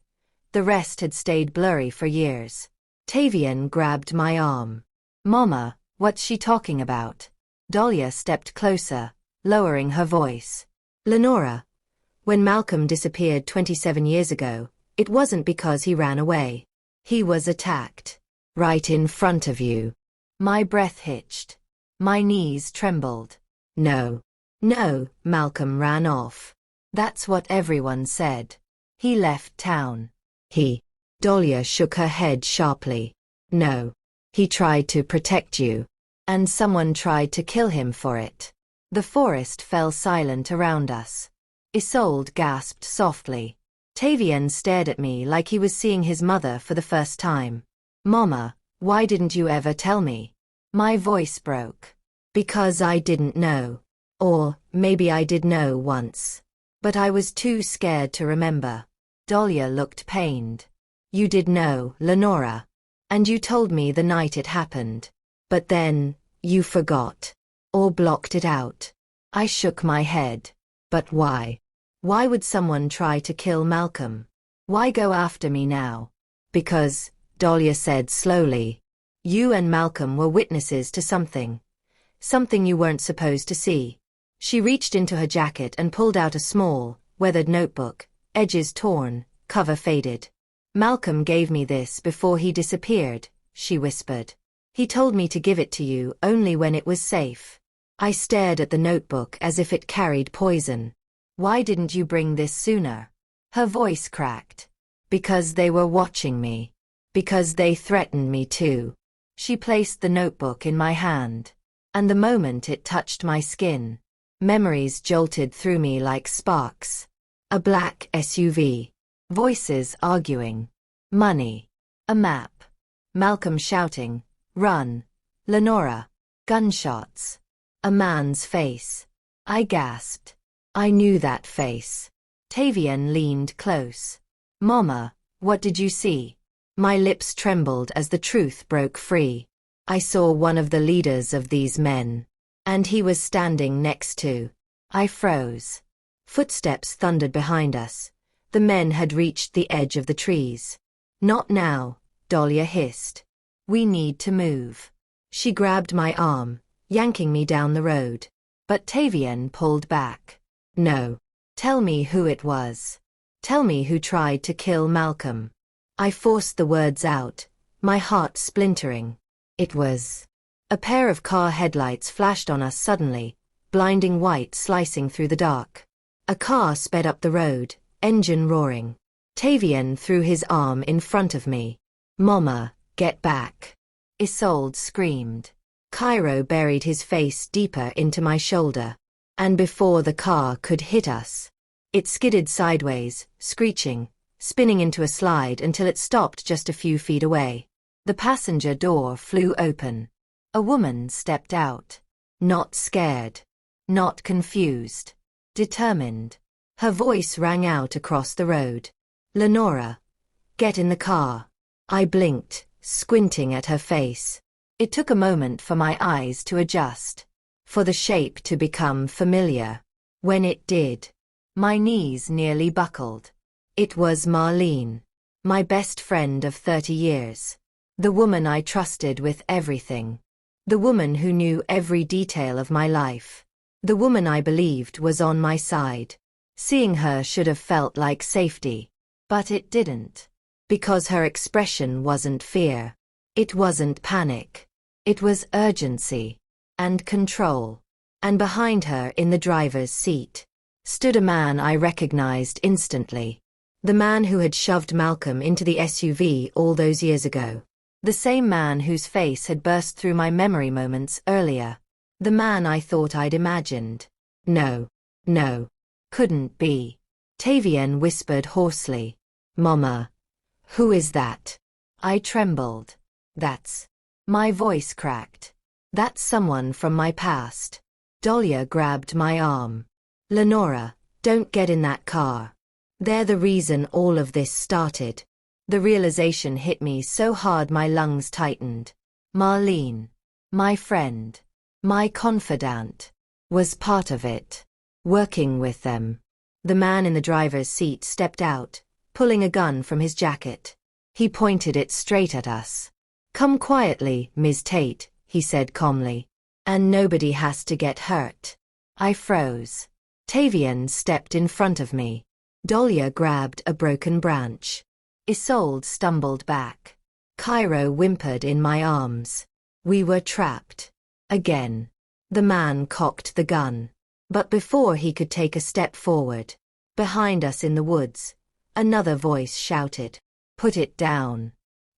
had stayed blurry for years. Tavian grabbed my arm. Mama, what's she talking about? Dahlia stepped closer, lowering her voice. Lenora, when Malcolm disappeared 27 years ago, it wasn't because he ran away. He was attacked. Right in front of you. My breath hitched. My knees trembled. No, Malcolm ran off. That's what everyone said. He left town. Dahlia shook her head sharply. No. He tried to protect you. And someone tried to kill him for it. The forest fell silent around us. Isolde gasped softly. Tavian stared at me like he was seeing his mother for the first time. Mama, why didn't you ever tell me? My voice broke. Because I didn't know. Or maybe I did know once. But I was too scared to remember. Dahlia looked pained. You did know, Lenora. And you told me the night it happened. But then, you forgot. Or blocked it out. I shook my head. But why? Why would someone try to kill Malcolm? Why go after me now? Because, Dahlia said slowly, you and Malcolm were witnesses to something. Something you weren't supposed to see. She reached into her jacket and pulled out a small, weathered notebook, edges torn, cover faded. Malcolm gave me this before he disappeared, she whispered. He told me to give it to you only when it was safe. I stared at the notebook as if it carried poison. Why didn't you bring this sooner? Her voice cracked. Because they were watching me. Because they threatened me too. She placed the notebook in my hand. And the moment it touched my skin, memories jolted through me like sparks. A black SUV. Voices arguing. Money. A map. Malcolm shouting, run. Lenora. Gunshots. A man's face. I gasped. I knew that face. Tavian leaned close. Mama, what did you see? My lips trembled as the truth broke free. I saw one of the leaders of these men. And he was standing next to. I froze. Footsteps thundered behind us. The men had reached the edge of the trees. Not now, Dahlia hissed. We need to move. She grabbed my arm, yanking me down the road. But Tavian pulled back. No. Tell me who it was. Tell me who tried to kill Malcolm. I forced the words out, my heart splintering. It was. A pair of car headlights flashed on us suddenly, blinding white slicing through the dark. A car sped up the road, engine roaring. Tavian threw his arm in front of me. Mama, get back. Isolde screamed. Cairo buried his face deeper into my shoulder. And before the car could hit us, it skidded sideways, screeching, spinning into a slide until it stopped just a few feet away. The passenger door flew open. A woman stepped out. Not scared. Not confused. Determined. Her voice rang out across the road. Lenora. Get in the car. I blinked, squinting at her face. It took a moment for my eyes to adjust. For the shape to become familiar. When it did, my knees nearly buckled. It was Marlene. My best friend of 30 years. The woman I trusted with everything. The woman who knew every detail of my life. The woman I believed was on my side. Seeing her should have felt like safety. But it didn't. Because her expression wasn't fear. It wasn't panic. It was urgency. And control. And behind her in the driver's seat stood a man I recognized instantly. The man who had shoved Malcolm into the SUV all those years ago. The same man whose face had burst through my memory moments earlier. The man I thought I'd imagined. No. Couldn't be. Tavian whispered hoarsely. Mama. Who is that? I trembled. That's... My voice cracked. That's someone from my past. Dahlia grabbed my arm. Lenora, don't get in that car. They're the reason all of this started. The realization hit me so hard my lungs tightened. Marlene, my friend, my confidant, was part of it. Working with them. The man in the driver's seat stepped out, pulling a gun from his jacket. He pointed it straight at us. Come quietly, Ms. Tate, he said calmly. And nobody has to get hurt. I froze. Tavian stepped in front of me. Dahlia grabbed a broken branch. Isolde stumbled back. Cairo whimpered in my arms. We were trapped. Again. The man cocked the gun. But before he could take a step forward, behind us in the woods, another voice shouted, "Put it down.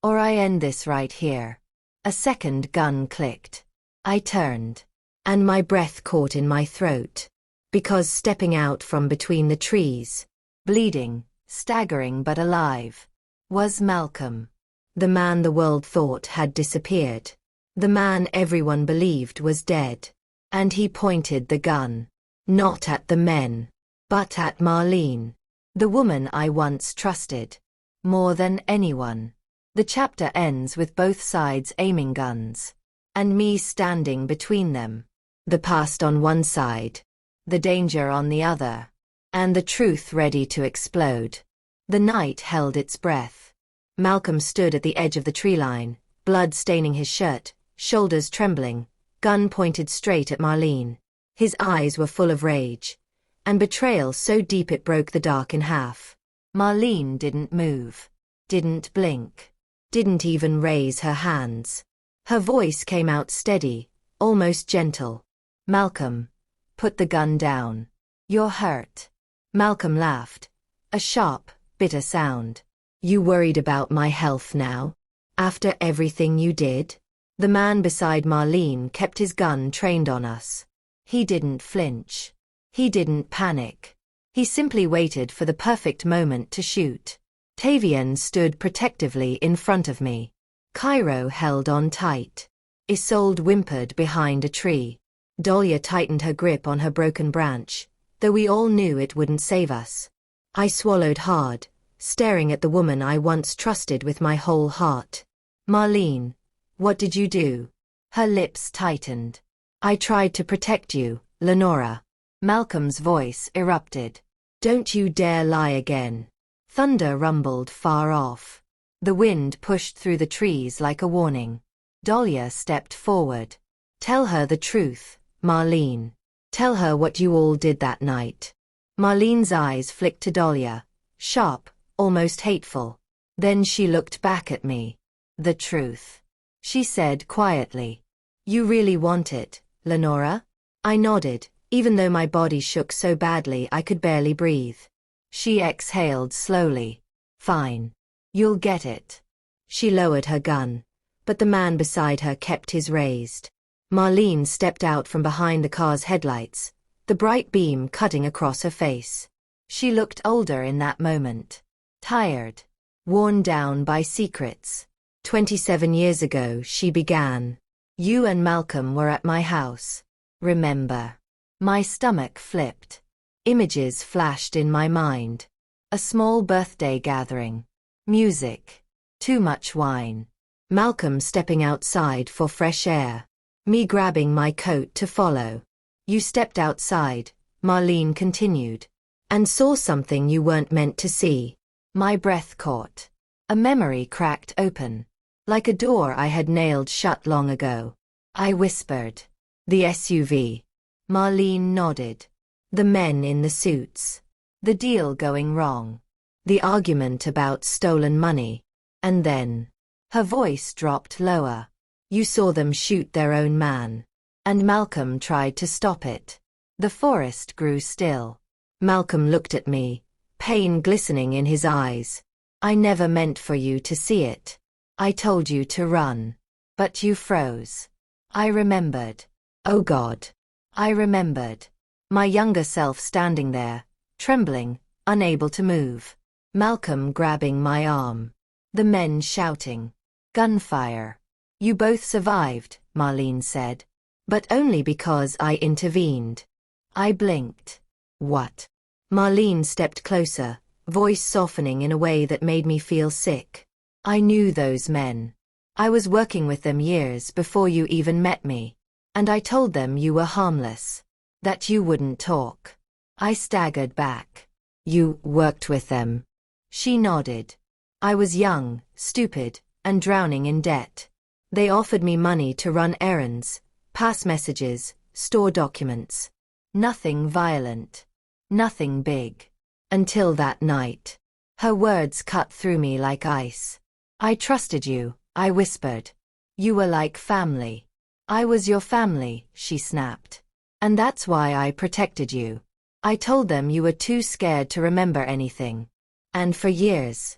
Or I end this right here." A second gun clicked. I turned. And my breath caught in my throat. Because stepping out from between the trees, bleeding, staggering but alive, was Malcolm. The man the world thought had disappeared. The man everyone believed was dead. And he pointed the gun. Not at the men. But at Marlene. The woman I once trusted. More than anyone. The chapter ends with both sides aiming guns. And me standing between them. The past on one side. The danger on the other. And the truth ready to explode. The night held its breath. Malcolm stood at the edge of the tree line, blood staining his shirt, shoulders trembling, gun pointed straight at Marlene. His eyes were full of rage. And betrayal so deep it broke the dark in half. Marlene didn't move. Didn't blink. Didn't even raise her hands. Her voice came out steady, almost gentle. "Malcolm, put the gun down. You're hurt." Malcolm laughed. A sharp, bitter sound. "You worried about my health now? After everything you did?" The man beside Marlene kept his gun trained on us. He didn't flinch. He didn't panic. He simply waited for the perfect moment to shoot. Tavian stood protectively in front of me. Cairo held on tight. Isolde whimpered behind a tree. Dahlia tightened her grip on her broken branch, though we all knew it wouldn't save us. I swallowed hard, staring at the woman I once trusted with my whole heart. "Marlene, what did you do?" Her lips tightened. "I tried to protect you, Lenora." Malcolm's voice erupted. "Don't you dare lie again." Thunder rumbled far off. The wind pushed through the trees like a warning. Dahlia stepped forward. "Tell her the truth, Marlene. Tell her what you all did that night." Marlene's eyes flicked to Dahlia, sharp, almost hateful. Then she looked back at me. "The truth," she said quietly. "You really want it, Lenora?" I nodded, even though my body shook so badly I could barely breathe. She exhaled slowly. "Fine. You'll get it." She lowered her gun, but the man beside her kept his raised. Marlene stepped out from behind the car's headlights, the bright beam cutting across her face. She looked older in that moment. Tired. Worn down by secrets. 27 years ago, she began. "You and Malcolm were at my house. Remember?" My stomach flipped. Images flashed in my mind. A small birthday gathering. Music. Too much wine. Malcolm stepping outside for fresh air. Me grabbing my coat to follow. "You stepped outside," Marlene continued, "and saw something you weren't meant to see." My breath caught. A memory cracked open. Like a door I had nailed shut long ago. I whispered. "The SUV." Marlene nodded. "The men in the suits. The deal going wrong. The argument about stolen money. And then." Her voice dropped lower. "You saw them shoot their own man. And Malcolm tried to stop it." The forest grew still. Malcolm looked at me, pain glistening in his eyes. "I never meant for you to see it. I told you to run. But you froze." I remembered. Oh God. I remembered. My younger self standing there, trembling, unable to move. Malcolm grabbing my arm. The men shouting. Gunfire. You both survived, Marlene said. But only because I intervened. I blinked. What? Marlene stepped closer, voice softening in a way that made me feel sick. I knew those men. I was working with them years before you even met me. And I told them you were harmless. That you wouldn't talk. I staggered back. You worked with them? She nodded. I was young, stupid, and drowning in debt. They offered me money to run errands, pass messages, store documents. Nothing violent. Nothing big. Until that night. Her words cut through me like ice. I trusted you, I whispered. You were like family. I was your family, she snapped. And that's why I protected you. I told them you were too scared to remember anything. And for years.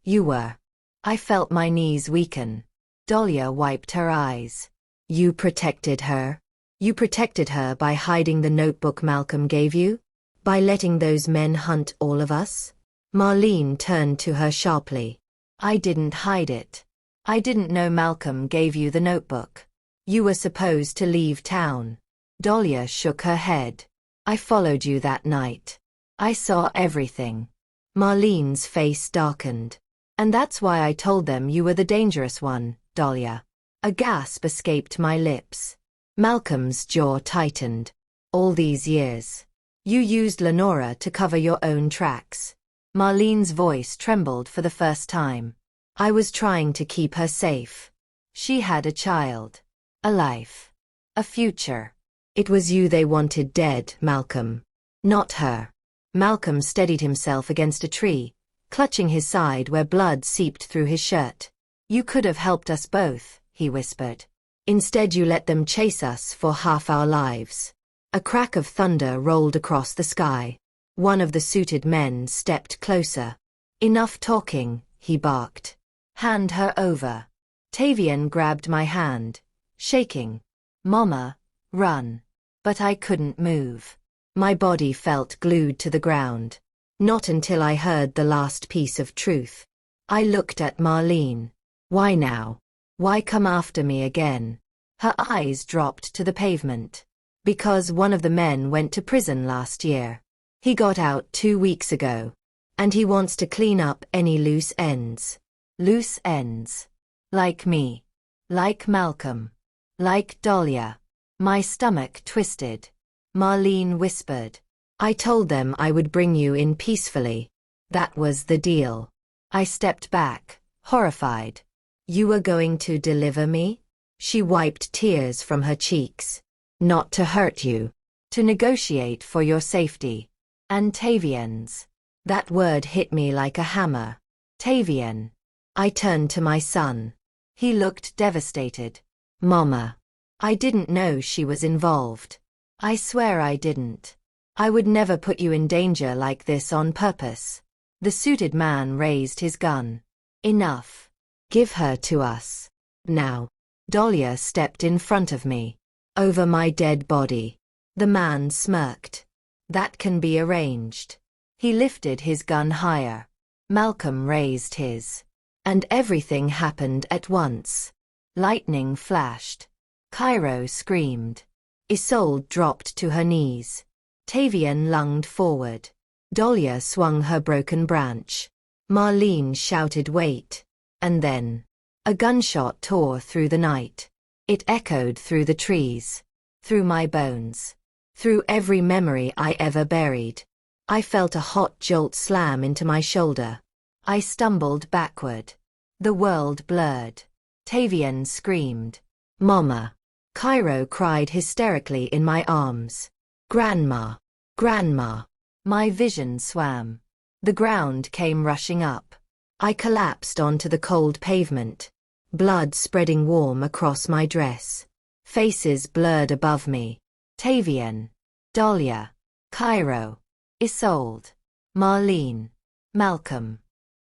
You were. I felt my knees weaken. Dahlia wiped her eyes. You protected her? You protected her by hiding the notebook Malcolm gave you? By letting those men hunt all of us? Marlene turned to her sharply. I didn't hide it. I didn't know Malcolm gave you the notebook. You were supposed to leave town. Dahlia shook her head. I followed you that night. I saw everything. Marlene's face darkened. And that's why I told them you were the dangerous one, Dahlia. A gasp escaped my lips. Malcolm's jaw tightened. All these years. You used Lenora to cover your own tracks. Marlene's voice trembled for the first time. I was trying to keep her safe. She had a child. A life. A future. It was you they wanted dead, Malcolm. Not her. Malcolm steadied himself against a tree, clutching his side where blood seeped through his shirt. You could have helped us both, he whispered. Instead you let them chase us for half our lives. A crack of thunder rolled across the sky. One of the suited men stepped closer. Enough talking, he barked. Hand her over. Tavian grabbed my hand, shaking. Mama, run. But I couldn't move. My body felt glued to the ground. Not until I heard the last piece of truth. I looked at Marlene. Why now? Why come after me again? Her eyes dropped to the pavement. Because one of the men went to prison last year. He got out 2 weeks ago. And he wants to clean up any loose ends. Loose ends. Like me. Like Malcolm. Like Dahlia. My stomach twisted. Marlene whispered. I told them I would bring you in peacefully. That was the deal. I stepped back, horrified. You were going to deliver me? She wiped tears from her cheeks. Not to hurt you. To negotiate for your safety. And Tavian's. That word hit me like a hammer. Tavian. I turned to my son. He looked devastated. Mama. I didn't know she was involved. I swear I didn't. I would never put you in danger like this on purpose. The suited man raised his gun. Enough. Give her to us. Now. Dahlia stepped in front of me. Over my dead body. The man smirked. That can be arranged. He lifted his gun higher. Malcolm raised his. And everything happened at once. Lightning flashed. Cairo screamed. Isolde dropped to her knees. Tavian lunged forward. Dahlia swung her broken branch. Marlene shouted wait. And then. A gunshot tore through the night. It echoed through the trees. Through my bones. Through every memory I ever buried. I felt a hot jolt slam into my shoulder. I stumbled backward. The world blurred. Tavian screamed. Mama. Cairo cried hysterically in my arms. Grandma. Grandma. My vision swam. The ground came rushing up. I collapsed onto the cold pavement. Blood spreading warm across my dress. Faces blurred above me. Tavian. Dahlia. Cairo. Isolde. Marlene. Malcolm.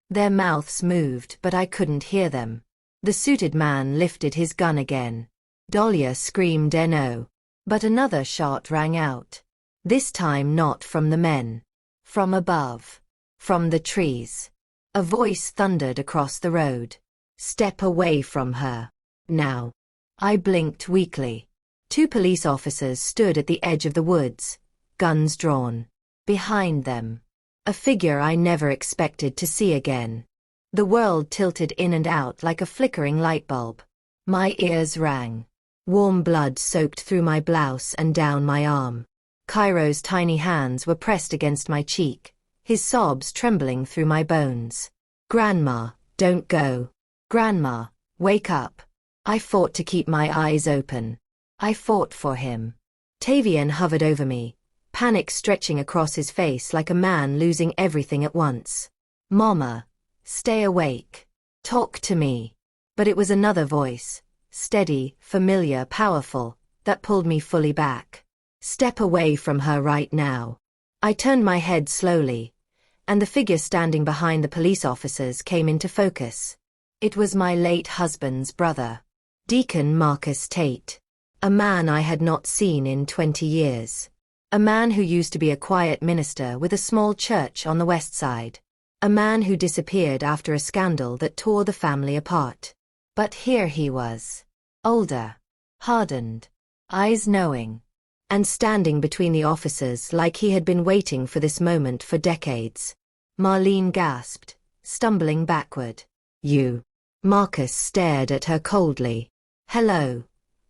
Their mouths moved but I couldn't hear them. The suited man lifted his gun again. Dahlia screamed no. But another shot rang out. This time not from the men. From above. From the trees. A voice thundered across the road. Step away from her. Now. I blinked weakly. Two police officers stood at the edge of the woods, guns drawn. Behind them, a figure I never expected to see again. The world tilted in and out like a flickering light bulb. My ears rang. Warm blood soaked through my blouse and down my arm. Cairo's tiny hands were pressed against my cheek, his sobs trembling through my bones. "Grandma, don't go. Grandma, wake up." I fought to keep my eyes open. I fought for him. Tavian hovered over me, panic stretching across his face like a man losing everything at once. "Mama, stay awake. Talk to me." But it was another voice, steady, familiar, powerful, that pulled me fully back. "Step away from her right now." I turned my head slowly, and the figure standing behind the police officers came into focus. It was my late husband's brother, Deacon Marcus Tate, a man I had not seen in 20 years. A man who used to be a quiet minister with a small church on the west side. A man who disappeared after a scandal that tore the family apart. But here he was, older, hardened, eyes knowing, and standing between the officers like he had been waiting for this moment for decades. Marlene gasped, stumbling backward. "You." Marcus stared at her coldly. "Hello,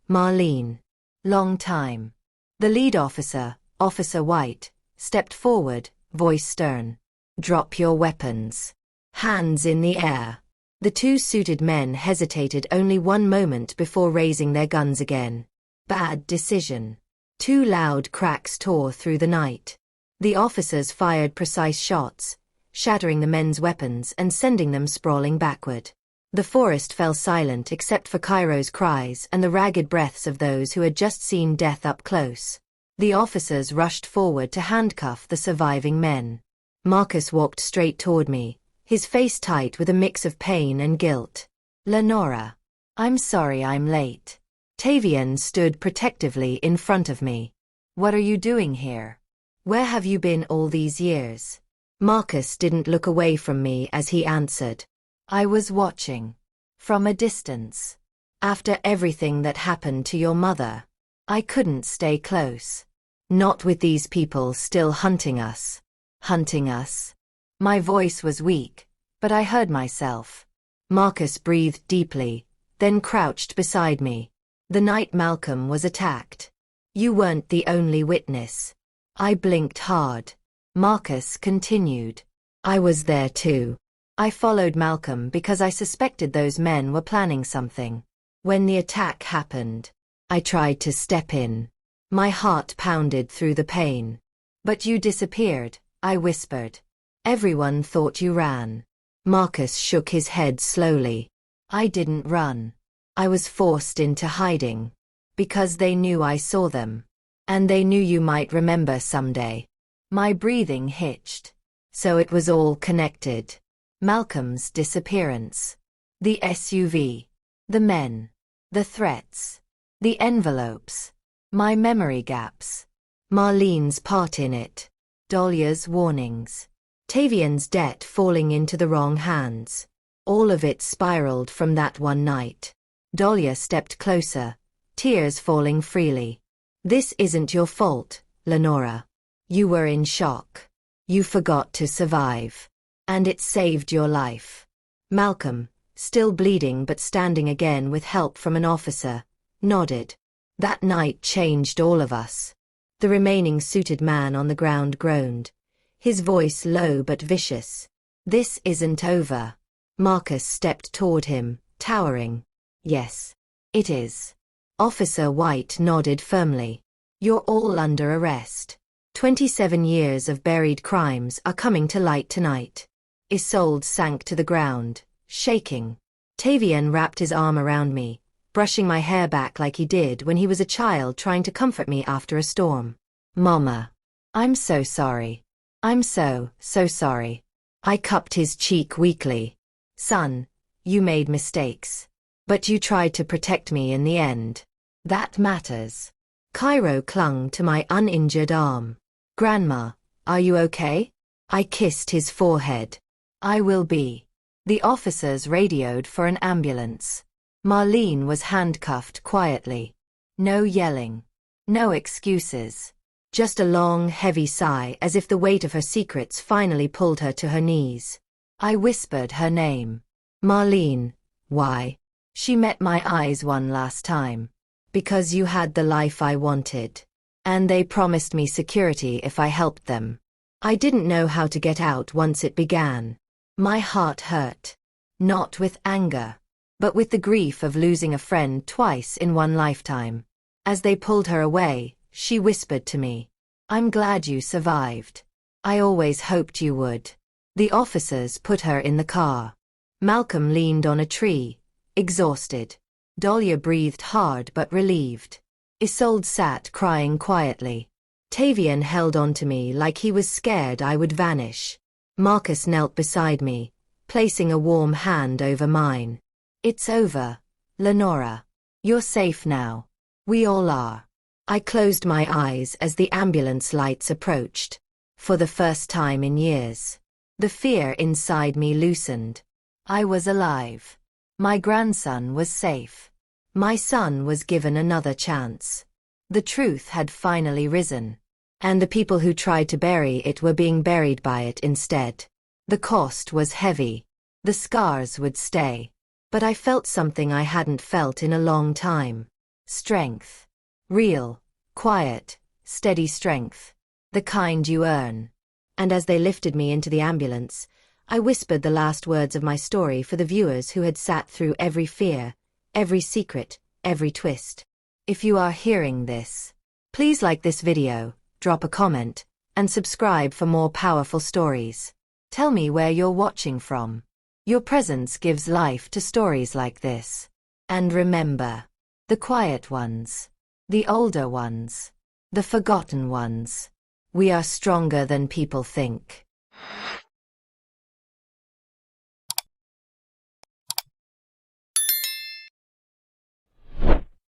Marlene. Long time." The lead officer, Officer White, stepped forward, voice stern. "Drop your weapons. Hands in the air." The two suited men hesitated only one moment before raising their guns again. Bad decision. Two loud cracks tore through the night. The officers fired precise shots, shattering the men's weapons and sending them sprawling backward. The forest fell silent except for Cairo's cries and the ragged breaths of those who had just seen death up close. The officers rushed forward to handcuff the surviving men. Marcus walked straight toward me, his face tight with a mix of pain and guilt. "Lenora, I'm sorry I'm late." Tavian stood protectively in front of me. "What are you doing here? Where have you been all these years?" Marcus didn't look away from me as he answered. "I was watching. From a distance. After everything that happened to your mother. I couldn't stay close. Not with these people still hunting us." "Hunting us?" My voice was weak, but I heard myself. Marcus breathed deeply, then crouched beside me. "The night Malcolm was attacked. You weren't the only witness." I blinked hard. Marcus continued. "I was there too. I followed Malcolm because I suspected those men were planning something. When the attack happened, I tried to step in. My heart pounded through the pain. But you disappeared," I whispered. "Everyone thought you ran." Marcus shook his head slowly. "I didn't run. I was forced into hiding. Because they knew I saw them. And they knew you might remember someday." My breathing hitched. So it was all connected. Malcolm's disappearance. The SUV. The men. The threats. The envelopes. My memory gaps. Marlene's part in it. Dahlia's warnings. Tavian's debt falling into the wrong hands. All of it spiraled from that one night. Dahlia stepped closer, tears falling freely. "This isn't your fault, Lenora. You were in shock. You forgot to survive. And it saved your life." Malcolm, still bleeding but standing again with help from an officer, nodded. "That night changed all of us." The remaining suited man on the ground groaned, his voice low but vicious. "This isn't over." Marcus stepped toward him, towering. "Yes, it is." Officer White nodded firmly. "You're all under arrest. 27 years of buried crimes are coming to light tonight." Isolde sank to the ground, shaking. Tavian wrapped his arm around me, brushing my hair back like he did when he was a child trying to comfort me after a storm. "Mama, I'm so sorry. I'm so sorry." I cupped his cheek weakly. "Son, you made mistakes. But you tried to protect me in the end. That matters." Cairo clung to my uninjured arm. "Grandma, are you okay?" I kissed his forehead. "I will be." The officers radioed for an ambulance. Marlene was handcuffed quietly. No yelling. No excuses. Just a long, heavy sigh as if the weight of her secrets finally pulled her to her knees. I whispered her name. Marlene. Why? She met my eyes one last time. Because you had the life I wanted. And they promised me security if I helped them. I didn't know how to get out once it began. My heart hurt. Not with anger, but with the grief of losing a friend twice in one lifetime. As they pulled her away, she whispered to me, "I'm glad you survived. I always hoped you would." The officers put her in the car. Malcolm leaned on a tree, exhausted. Dahlia breathed hard but relieved. Isolde sat crying quietly. Tavian held on to me like he was scared I would vanish. Marcus knelt beside me, placing a warm hand over mine. "It's over, Lenora. You're safe now. We all are." I closed my eyes as the ambulance lights approached. For the first time in years, the fear inside me loosened. I was alive. My grandson was safe. My son was given another chance. The truth had finally risen. And the people who tried to bury it were being buried by it instead. The cost was heavy. The scars would stay. But I felt something I hadn't felt in a long time. Strength. Real, quiet, steady strength. The kind you earn. And as they lifted me into the ambulance, I whispered the last words of my story for the viewers who had sat through every fear, every secret, every twist. If you are hearing this, please like this video, drop a comment, and subscribe for more powerful stories. Tell me where you're watching from. Your presence gives life to stories like this. And remember, the quiet ones, the older ones, the forgotten ones. We are stronger than people think.